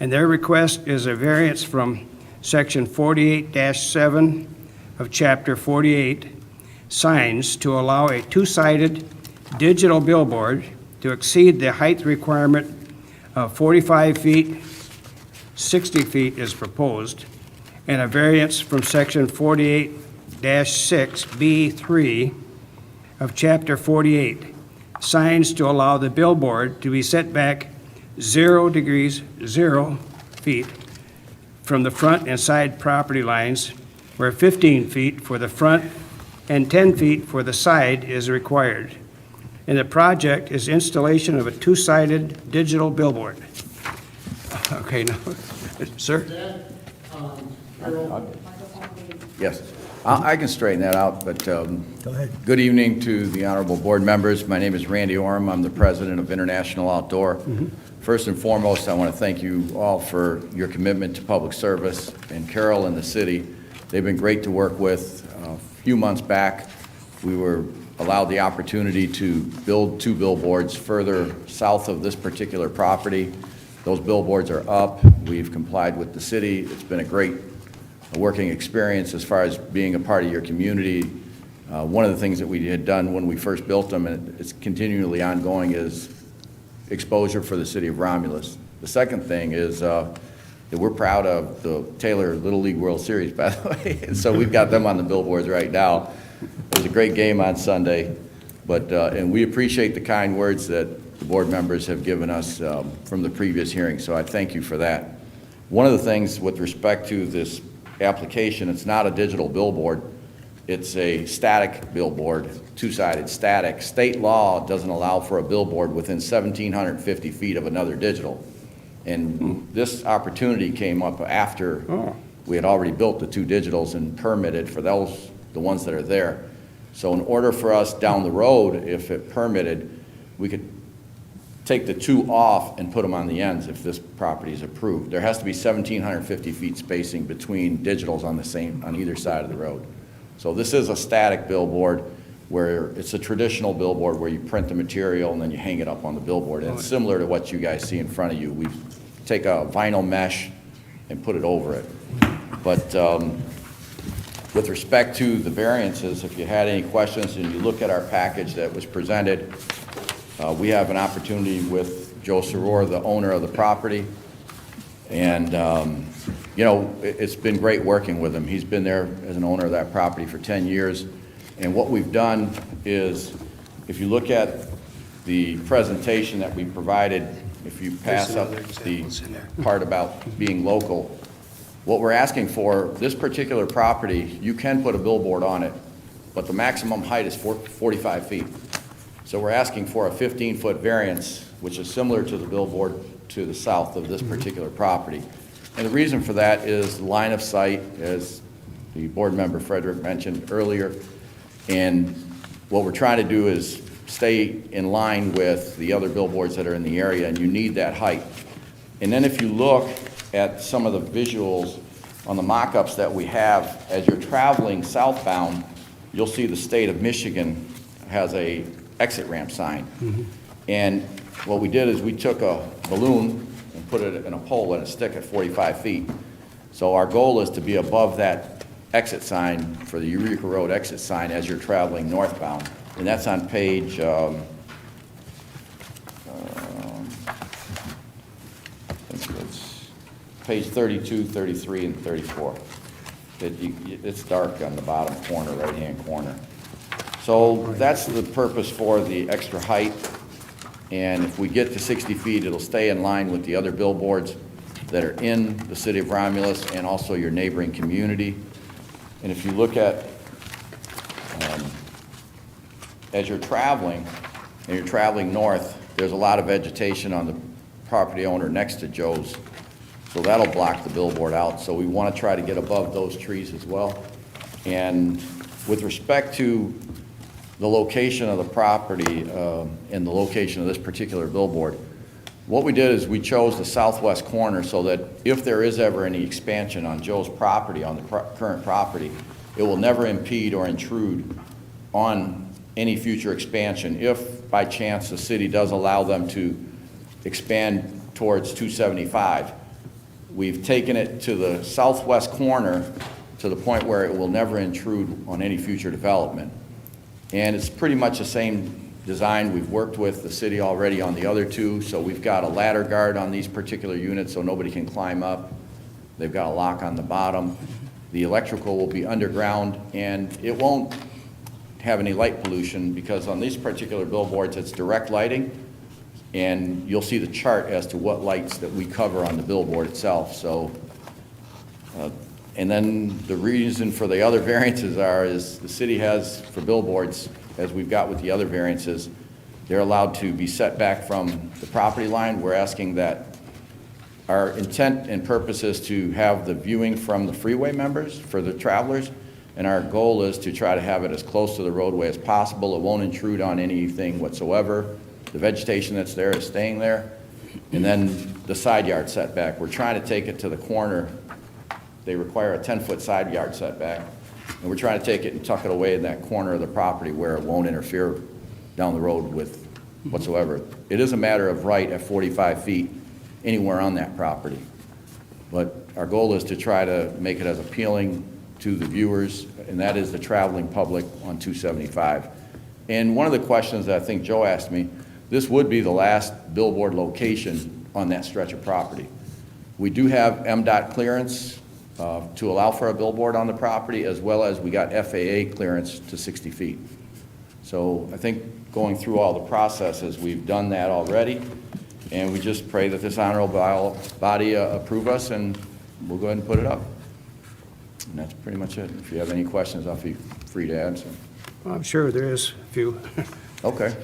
And their request is a variance from Section 48-7 of Chapter 48, signs, to allow a two-sided digital billboard to exceed the height requirement of 45 feet, 60 feet is proposed, and a variance from Section 48-6B3 of Chapter 48, signs, to allow the billboard to be set back 0 degrees, 0 feet from the front and side property lines, where 15 feet for the front and 10 feet for the side is required. And the project is installation of a two-sided digital billboard. Okay, now, sir? Yes, I can straighten that out, but Go ahead. good evening to the honorable board members. My name is Randy Orm. I'm the president of International Outdoor. First and foremost, I want to thank you all for your commitment to public service, and Carol and the city. They've been great to work with. A few months back, we were allowed the opportunity to build 2 billboards further south of this particular property. Those billboards are up. We've complied with the city. It's been a great working experience as far as being a part of your community. One of the things that we had done when we first built them, and it's continually ongoing, is exposure for the city of Romulus. The second thing is that we're proud of the Taylor Little League World Series, by the way. And so we've got them on the billboards right now. It was a great game on Sunday, and we appreciate the kind words that the board members have given us from the previous hearing, so I thank you for that. One of the things with respect to this application, it's not a digital billboard, it's a static billboard, two-sided static. State law doesn't allow for a billboard within 1,750 feet of another digital. And this opportunity came up after we had already built the 2 digitals and permitted for those, the ones that are there. So in order for us down the road, if it permitted, we could take the 2 off and put them on the ends if this property is approved. There has to be 1,750 feet spacing between digitals on either side of the road. So this is a static billboard where it's a traditional billboard where you print the material and then you hang it up on the billboard. And it's similar to what you guys see in front of you. We take a vinyl mesh and put it over it. But with respect to the variances, if you had any questions and you look at our package that was presented, we have an opportunity with Joe Soror, the owner of the property, and you know, it's been great working with him. He's been there as an owner of that property for 10 years, and what we've done is, if you look at the presentation that we provided, if you pass up the part about being local, what we're asking for, this particular property, you can put a billboard on it, but the maximum height is 45 feet. So we're asking for a 15-foot variance, which is similar to the billboard to the south of this particular property. And the reason for that is line of sight, as the board member Frederick mentioned earlier. And what we're trying to do is stay in line with the other billboards that are in the area, and you need that height. And then if you look at some of the visuals on the mock-ups that we have, as you're traveling southbound, you'll see the state of Michigan has a exit ramp sign. And what we did is we took a balloon and put it in a pole and a stick at 45 feet. So our goal is to be above that exit sign, for the Eureka Road exit sign as you're traveling northbound. And that's on page, I think it's page 32, 33, and 34. It's dark on the bottom corner, right-hand corner. So that's the purpose for the extra height. And if we get to 60 feet, it'll stay in line with the other billboards that are in the city of Romulus and also your neighboring community. And if you look at, as you're traveling, and you're traveling north, there's a lot of vegetation on the property owner next to Joe's. So that'll block the billboard out. So we want to try to get above those trees as well. And with respect to the location of the property and the location of this particular billboard, what we did is we chose the southwest corner so that if there is ever any expansion on Joe's property, on the current property, it will never impede or intrude on any future expansion if by chance the city does allow them to expand towards 275. We've taken it to the southwest corner to the point where it will never intrude on any future development. And it's pretty much the same design. We've worked with the city already on the other two, so we've got a ladder guard on these particular units so nobody can climb up. They've got a lock on the bottom. The electrical will be underground, and it won't have any light pollution because on these particular billboards, it's direct lighting, and you'll see the chart as to what lights that we cover on the billboard itself. So, and then the reason for the other variances is the city has, for billboards, as we've got with the other variances, they're allowed to be set back from the property line. We're asking that our intent and purpose is to have the viewing from the freeway members for the travelers, and our goal is to try to have it as close to the roadway as possible. It won't intrude on anything whatsoever. The vegetation that's there is staying there. And then the side yard setback, we're trying to take it to the corner. They require a 10-foot side yard setback, and we're trying to take it and tuck it away in that corner of the property where it won't interfere down the road with whatsoever. It is a matter of right at 45 feet anywhere on that property. But our goal is to try to make it as appealing to the viewers, and that is the traveling public on 275. And one of the questions that I think Joe asked me, this would be the last billboard location on that stretch of property. We do have MDOT clearance to allow for a billboard on the property, as well as we got FAA clearance to 60 feet. So I think going through all the processes, we've done that already, and we just pray that this honorable body approve us, and we'll go ahead and put it up. And that's pretty much it. If you have any questions, I'll be free to answer. Well, I'm sure there is a few. Okay.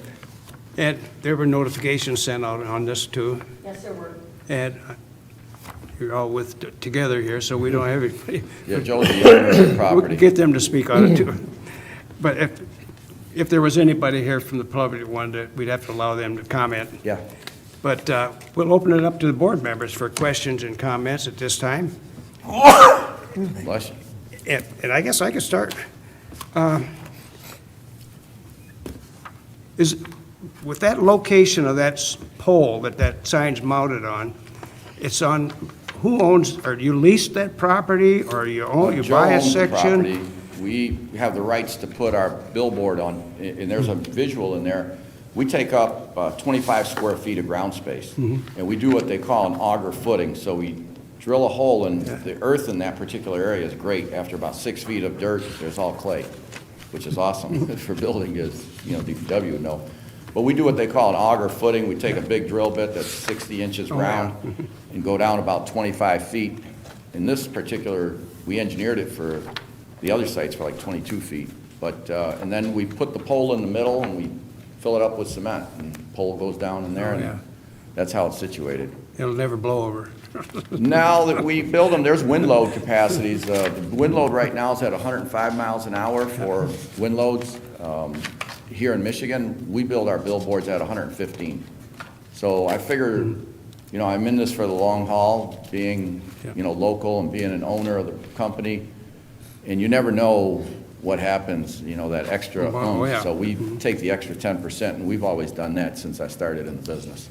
And there were notifications sent out on this too. Yes, there were. And you're all together here, so we don't have anybody. Yeah, Joe's the owner of the We property. can get them to speak on it too. But if there was anybody here from the public that wanted to, we'd have to allow them to comment. Yeah. But we'll open it up to the board members for questions and comments at this time. Bless you. And I guess I could start. With that location of that pole that sign's mounted on, it's on, who owns, or do you lease that property, or you own, you Joe buy a owns the section? property. We have the rights to put our billboard on, and there's a visual in there. We take up 25 square feet of ground space, and we do what they call an auger footing. So we drill a hole, and the earth in that particular area is great. After about 6 feet of dirt, there's all clay, which is awesome for building, as DPW would know. But we do what they call an auger footing. We take a big drill bit that's 60 inches round and go down about 25 feet. In this particular, we engineered it for the other sites for like 22 feet. But, and then we put the pole in the middle and we fill it up with cement, and the pole goes down in there, and that's how it's situated. It'll never blow over. Now that we build them, there's wind load capacities. The wind load right now is at 105 miles an hour for wind loads. Here in Michigan, we build our billboards at 115. So I figure, I'm in this for the long haul, being, local and being an owner of the company. And you never know what happens, that extra oomph. So we take the extra 10%, and we've always done that since I started in the business.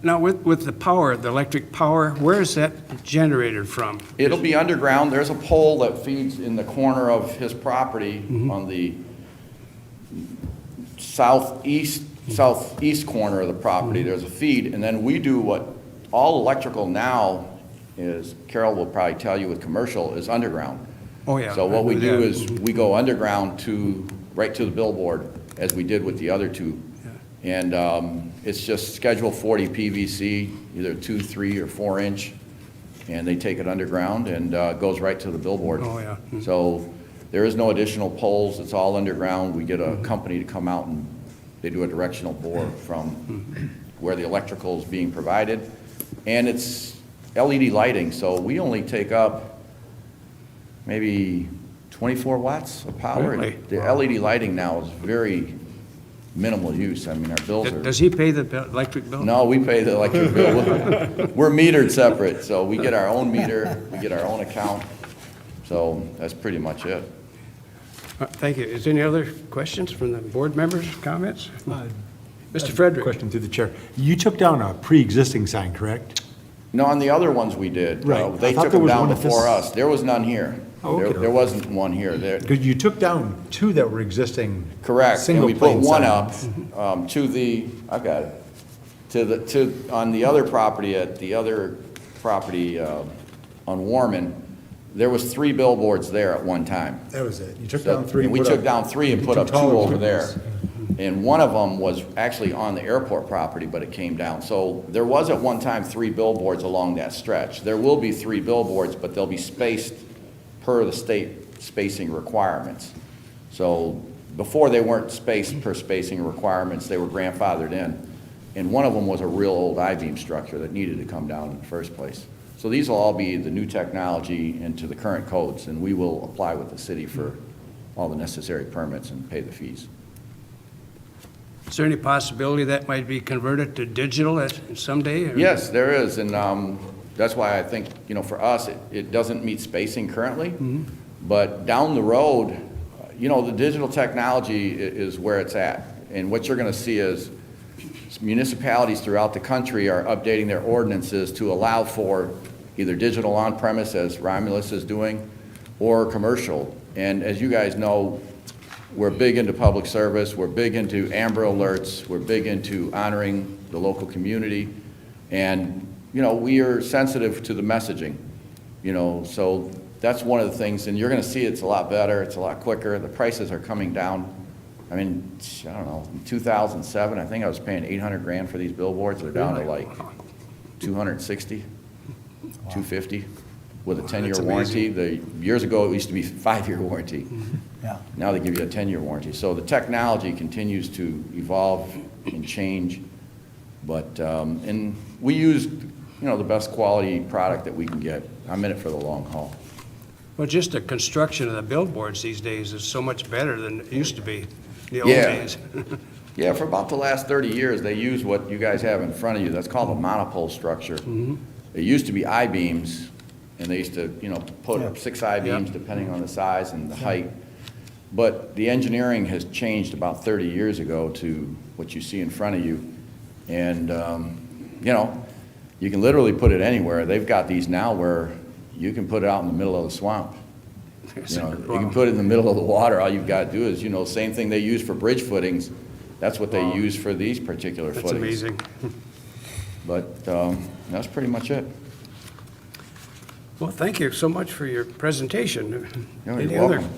Now, with the power, the electric power, where is that generated from? It'll be underground. There's a pole that feeds in the corner of his property on the southeast corner of the property. There's a feed, and then we do what all electrical now is, Carol will probably tell you with commercial, is underground. Oh, yeah. So what we I do knew that. is we go underground right to the billboard, as we did with the other two. And it's just Schedule 40 PVC, either 2, 3, or 4 inch, and they take it underground and goes right to the billboard. Oh, yeah. So there is no additional poles, it's all underground. We get a company to come out and they do a directional bore from where the electrical is being provided. And it's LED lighting, so we only take up maybe 24 watts of power. Really? The LED lighting now is very minimal use. I mean, our bills are. Does he pay the electric bill? No, we pay the electric bill. We're metered separate, so we get our own meter, we get our own account. So that's pretty much it. Thank you. Is there any other questions from the board members, comments? Mr. Frederick? Question through the chair. You took down a pre-existing sign, correct? No, on the other ones we did. Right. They I thought took there them was down one at this- before us. There was none here. Oh, okay. There wasn't one here. There, Because you took down 2 that were existing. correct. And Single we put plane one up signs. to the, I've got it, on the other property, at the other property on Warman, there was 3 billboards there at one time. That was it. You took down 3. And we put took up down 3 and put up 2 taller over ones. there. And one of them was actually on the airport property, but it came down. So there was at one time 3 billboards along that stretch. There will be 3 billboards, but they'll be spaced per the state spacing requirements. So before they weren't spaced per spacing requirements, they were grandfathered in. And one of them was a real old I-beam structure that needed to come down in the first place. So these will all be the new technology into the current codes, and we will apply with the city for all the necessary permits and pay the fees. Is there any possibility that might be converted to digital someday? or- Yes, there is, and that's why I think, for us, it doesn't meet spacing currently, but down the road, the digital technology is where it's at. And what you're going to see is municipalities throughout the country are updating their ordinances to allow for either digital on-premise, as Romulus is doing, or commercial. And as you guys know, we're big into public service, we're big into Amber Alerts, we're big into honoring the local community, and, we are sensitive to the messaging, so that's one of the things, and you're gonna see it's a lot better, it's a lot quicker, the prices are coming down. I mean, I don't know, in 2007, I think I was paying 800 grand for these billboards, they're down to like 260, 250, with a 10-year that's warranty. Years ago, it used to be 5-year warranty. Yeah. Now they give you a 10-year warranty. So the technology continues to evolve and change, but, and we use, the best quality product that we can get. I'm in it for the long haul. Well, just the construction of the billboards these days is so much better than it used to be in the old Yeah. days. Yeah, for about the last 30 years, they use what you guys have in front of you. That's called a monopole structure. It used to be I-beams, and they used to, put up 6 I-beams depending on the size and the height. But the engineering has changed about 30 years ago to what you see in front of you. And, you can literally put it anywhere. They've got these now where you can put it out in the middle of the swamp. You can put it in the middle of the water. All you've got to do is, same thing they use for bridge footings. That's what they use for these particular That's footings. amazing. But that's pretty much it. Well, thank you so much for your presentation. You're Any other welcome.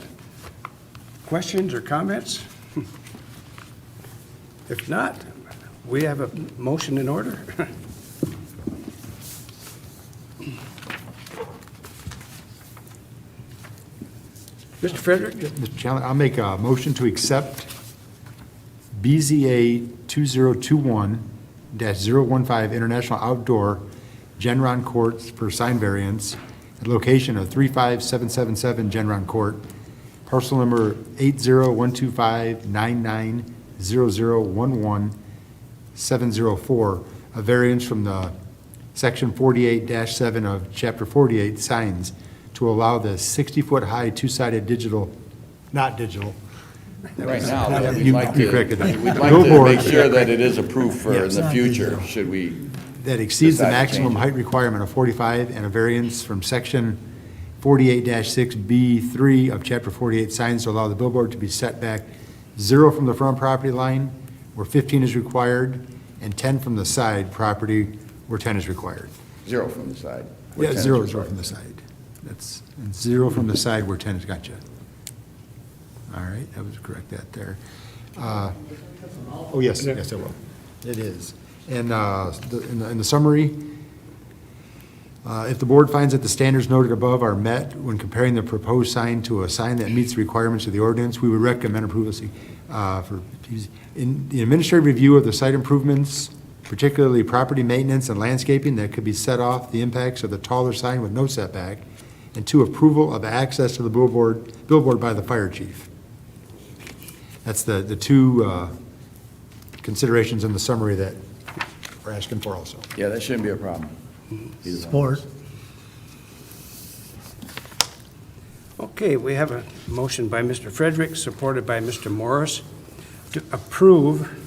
questions or comments? If not, we have a motion in order. Mr. Frederick? Mr. Chandler, I'll make a motion to accept BZA 2021-015 International Outdoor Genron Court for sign variance at location of 35777 Genron Court, parcel number 80125990011-704, a variance from the section 48-7 of chapter 48 signs to allow the 60-foot high two-sided digital, not digital, Right now, Yeah, we'd you like to, corrected that. we'd like to Billboard. make sure that it is approved for Yeah, in it's the not future, visible. should we, That exceeds the Decide to maximum change it. height requirement of 45 and a variance from section 48-6B3 of chapter 48 signs to allow the billboard to be set back 0 from the front property line where 15 is required and 10 from the side property where 10 is required. 0 from the side. where Yeah, 10 is 0 required. from the side. That's, and 0 from the side where 10 is, gotcha. All right, I was correct that there. Oh, yes, yes, I will. It is. And in the summary, if the board finds that the standards noted above are met when comparing the proposed sign to a sign that meets the requirements of the ordinance, we would recommend approval. In the administrative review of the site improvements, particularly property maintenance and landscaping that could be set off the impacts of the taller sign with no setback, and 2, approval of access to the billboard by the fire chief. That's the 2 considerations in the summary that we're asking for also. Yeah, that shouldn't be a problem. Either one. Support. Okay, we have a motion by Mr. Frederick, supported by Mr. Morris, to approve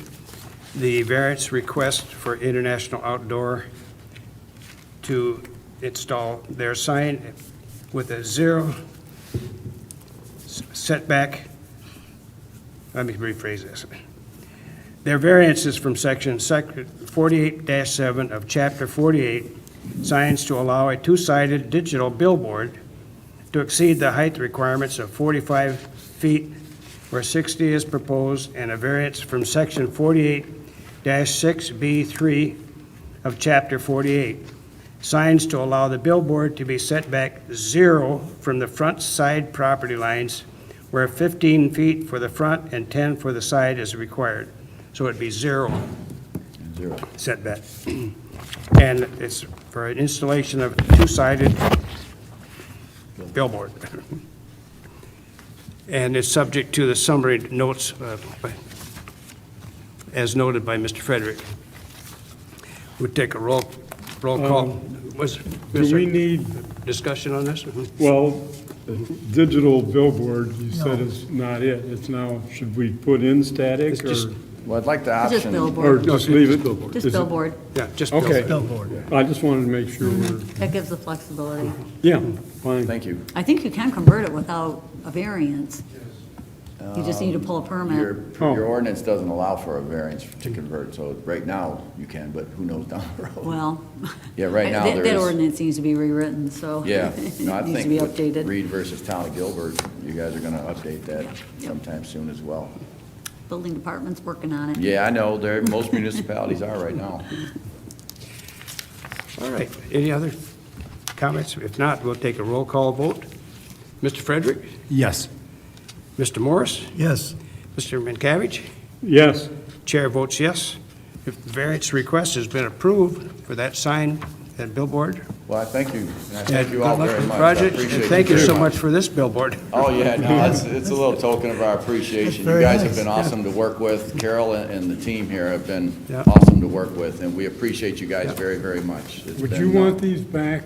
the variance request for International Outdoor to install their sign with a 0 setback. Let me rephrase this. Their variance is from section 48-7 of chapter 48, signs to allow a 2-sided digital billboard to exceed the height requirements of 45 feet where 60 is proposed, and a variance from section 48-6B3 of chapter 48, signs to allow the billboard to be set back 0 from the front side property lines where 15 feet for the front and 10 for the side is required. So it'd be 0 setback. And it's for an installation of 2-sided billboard. And it's subject to the summary notes as noted by Mr. Frederick. We'll take a roll call. Was Do we there need, discussion on this? well, digital billboard, you said is not it. It's now, should we put in static It's just- or? Well, I'd like the just option. Or billboard, just leave it? Billboard. just Is it- billboard. Yeah, just Okay. billboard. Billboard. I just wanted to make sure we're, That gives the flexibility. yeah, fine. Thank you. I think you can convert it without a variance. You just need to pull a permit. Your ordinance doesn't allow for a variance to convert, so right now you can, but who knows down the road? Well. Yeah, right now there That is- ordinance needs to be rewritten, so. Yeah, no, I It needs to think be with updated. Reed versus Town of Gilbert, you guys are gonna update that sometime soon as well. Building department's working on it. Yeah, I know, most municipalities are right now. All right, any other comments? If not, we'll take a roll call vote. Mr. Frederick? Yes. Mr. Morris? Yes. Mr. Minkavich? Yes, Chair votes yes. If the variance request has been approved for that sign, that billboard. Well, I thank you, and I and thank you all good luck very with the much. I project, appreciate and you thank you very so much. much for this billboard. Oh, yeah, no, it's a little token of our appreciation. You very guys have nice. been awesome to work with. Carol and the team here have been Yeah. awesome to work with, and we appreciate you guys very, very much. It's would been, you want these back?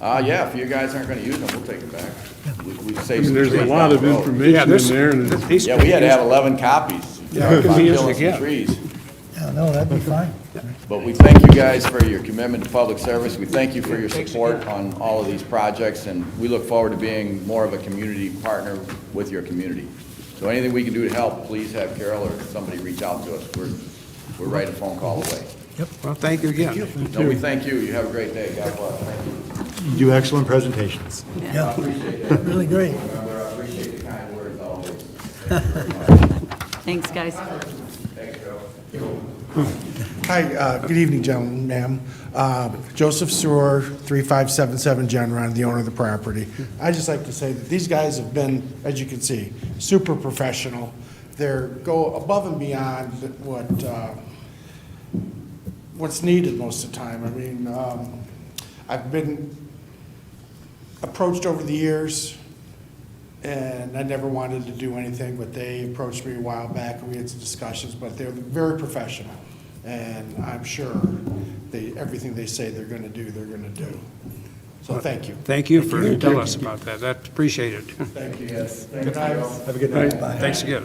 Yeah, if you guys aren't gonna use them, we'll take it back. We've I saved mean, some there's trees a down lot the of road. Yeah, information in this- there, and these Yeah, could we had be to have used- 11 copies. Yeah, Talk could about be used killing some again. trees. Yeah, no, that'd be fine. But we thank you guys for your commitment to public service. We thank you for your support on all of these projects, and we look forward to being more of a community partner with your community. So anything we can do to help, please have Carol or somebody reach out to us. We're right a phone call away. Well, thank you again. No, we thank you. You have a great day. God bless. Thank you. You do excellent presentations. Yeah, really great. Remember, I appreciate the kind words always. Thanks, guys. Thanks, Joe. Hi, good evening, gentlemen, ma'am. Joseph Sewer, 3577 Genron, the owner of the property. I'd just like to say that these guys have been, as you can see, super professional. They're go above and beyond what's needed most of the time. I mean, I've been approached over the years, and I never wanted to do anything, but they approached me a while back, and we had some discussions, but they're very professional. And I'm sure everything they say they're gonna do, they're gonna do. So thank you. Thank you for telling us about that. That's appreciated. Thank you. Yes. Good night. Have a good night. Thanks again.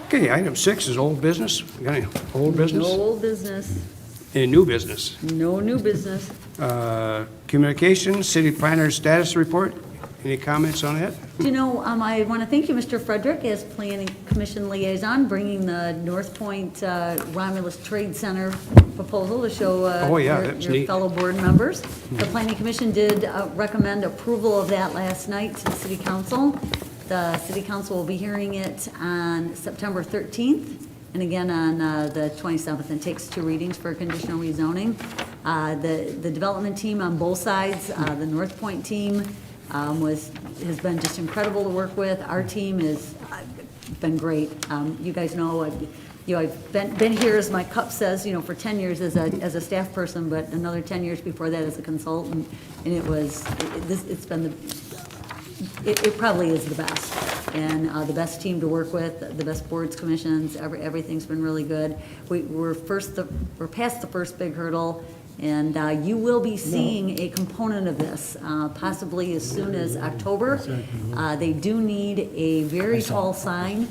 Okay, item 6 is old business. Got any old No business? old business, Any new business? no new business. Communications, city planner status report. Any comments on that? You know, I want to thank you, Mr. Frederick, as Planning Commission liaison, bringing the North Point Romulus Trade Center proposal to show Oh, yeah, that's your neat. fellow board members. The Planning Commission did recommend approval of that last night to the City Council. The City Council will be hearing it on September 13th and again on the 27th, and takes 2 readings for conditional rezoning. The development team on both sides, the North Point team, has been just incredible to work with. Our team has been great. You guys know, I've been here, as my cup says, for 10 years as a staff person, but another 10 years before that as a consultant. And it probably is the best, and the best team to work with, the best boards, commissions, everything's been really good. We're past the first big hurdle. And you will be seeing a component of this, possibly as soon as October. They do need a very tall sign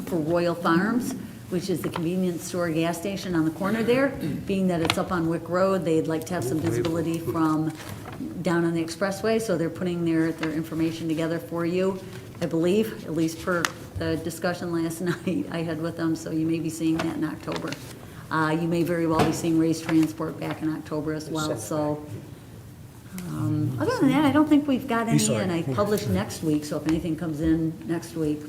for Royal Farms, which is the convenience store gas station on the corner there. Being that it's up on Wick Road, they'd like to have some visibility from down on the expressway, so they're putting their information together for you, I believe, at least per the discussion last night I had with them, so you may be seeing that in October. You may very well be seeing raised transport back in October as well, so. Other than that, I don't think we've got any, and I publish next week, so if anything comes in next week.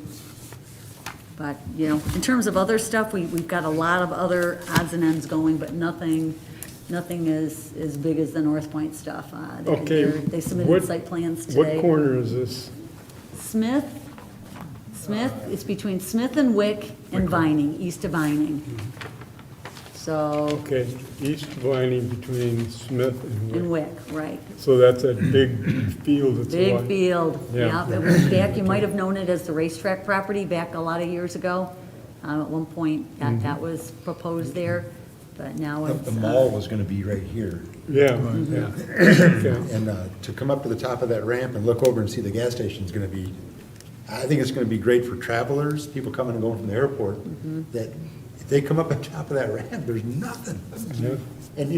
But, in terms of other stuff, we've got a lot of other odds and ends going, but nothing as big as the North Point stuff. Okay. They submitted site plans today. What corner is this? Smith, it's between Smith and Wick and Vining, east of Vining. So, Okay, East Vining between Smith and and Wick. Wick, right. So that's a big field that's Big alive. field, Yeah. yeah. It was back, you might have known it as the racetrack property back a lot of years ago. At one point, that was proposed there, but now it's. The mall was gonna be right here. Yeah, yeah. Okay. And to come up to the top of that ramp and look over and see the gas station is gonna be, I think it's gonna be great for travelers, people coming and going from the airport, that if they come up on top of that ramp, there's nothing. Yeah. And,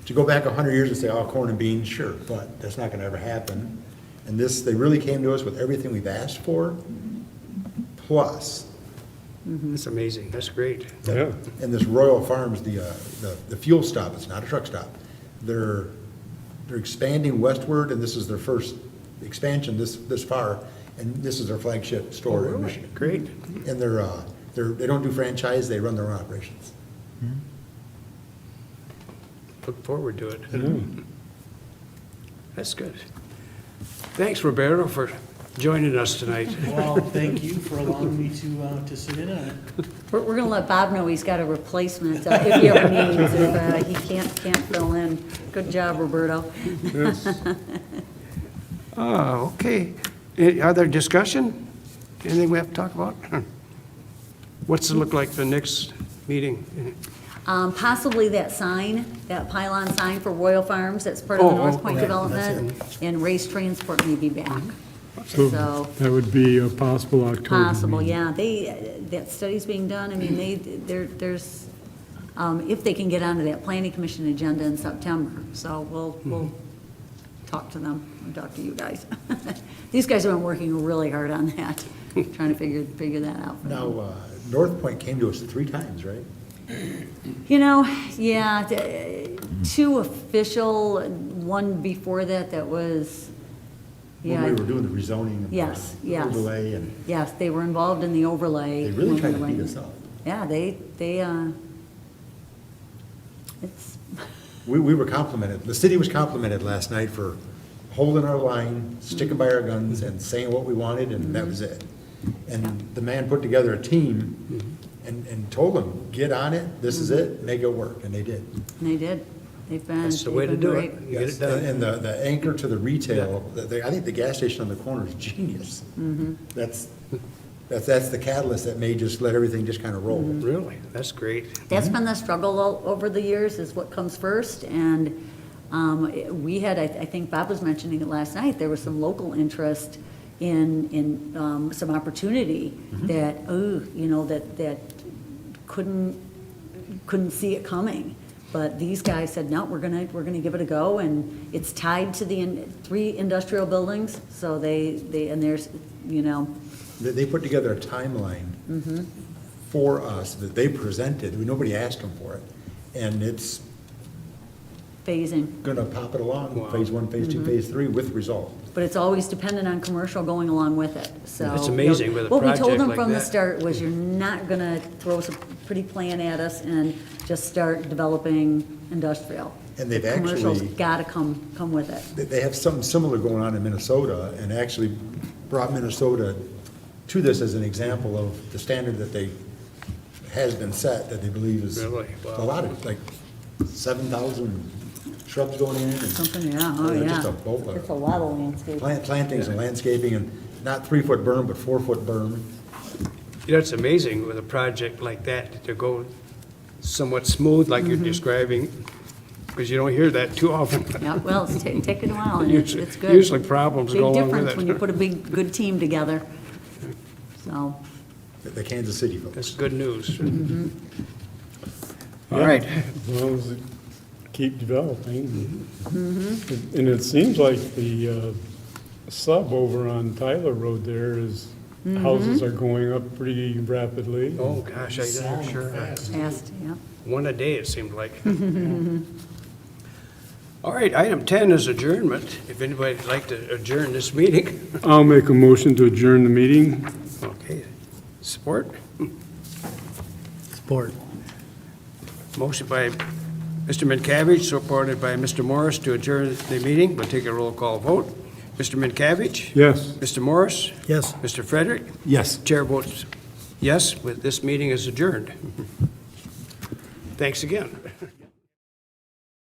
to go back 100 years and say, oh, corn and beans, sure, but that's not gonna ever happen. And this, they really came to us with everything we've asked for, plus. That's amazing. That's great. Yeah. And this Royal Farms, the fuel stop, it's not a truck stop. They're expanding westward, and this is their first expansion this far, and this is their flagship store in Michigan. Great. And they don't do franchise, they run their own operations. Look forward to it. That's good. Thanks, Roberto, for joining us tonight. Well, thank you for allowing me to sit in on it. We're gonna let Bob know he's got a replacement if he ever needs, if he can't fill in. Good job, Roberto. Okay. Any other discussion? Anything we have to talk about? What's it look like for the next meeting? Possibly that sign, that pylon sign for Royal Farms, that's part of the Oh, North Point okay. development, and race transport may be back. So So, that would be a possible October possible, meeting. yeah, that study's being done, I mean, there's, if they can get onto that planning commission agenda in September, so we'll talk to them, we'll talk to you guys. These guys have been working really hard on that, trying to figure that out. Now, North Point came to us 3 times, right? Yeah, 2 official, one before that was, When yeah. we were doing the rezoning and Yes, the yes. overlay, and Yes, they were involved in the overlay. they really tried to overlay. beat us up. Yeah, it's, We were complimented, the city was complimented last night for holding our line, sticking by our guns, and saying what we wanted, and that was it. And the man put together a team and told them, get on it, this is it, make it work, and they did. they did. They've been. That's the way to they've been do great. it. Get Yes, it done. and the anchor to the retail, I think the gas station on the corner is genius. That's That's the catalyst that may just let everything just kind of roll. Really? That's great. That's been the struggle over the years, is what comes first, and we had, I think Bob was mentioning it last night, there was some local interest in some opportunity that, that couldn't see it coming. But these guys said, no, we're gonna give it a go, and it's tied to the 3 industrial buildings, so and there's, They put together a timeline for us that they presented, nobody asked them for it, and it's phasing. gonna pop it along, phase 1, phase 2, phase 3, with result. But it's always dependent on commercial going along with it, so. It's amazing with a What we told project them like from the that. start was, you're not gonna throw some pretty plan at us and just start developing industrial. And they've The Commercial's actually- gotta come with it. They have something similar going on in Minnesota, and actually brought Minnesota to this as an example of the standard that has been set, that they believe is Really? Wow. a lot of, like, 7,000 shrubs going in, and Something, yeah, oh, just yeah. a boatload. It's a lot of landscape. Plantings and landscaping, and not 3-foot berm, but 4-foot berm. It's amazing with a project like that to go somewhat smooth, like you're describing, because you don't hear that too often. Yeah, well, it's taken a while, and it's good. Usually problems go along Big with difference it. when you put a good team together, so. The Kansas City folks. That's good news. All Yeah, right. As long as it keep developing. And it seems like the sub over on Tyler Road there is, houses are going up pretty rapidly. Oh, gosh, I didn't, sure. Fast, yeah. One a day, it seemed like. All right, item 10 is adjournment. If anybody'd like to adjourn this meeting. I'll make a motion to adjourn the meeting. Okay, support? Support. Motion by Mr. Minkavich, supported by Mr. Morris to adjourn the meeting. We'll take a roll call vote. Mr. Minkavich? Yes. Mr. Morris? Yes. Mr. Frederick? Yes. Chair votes yes, with this meeting is adjourned. Thanks again.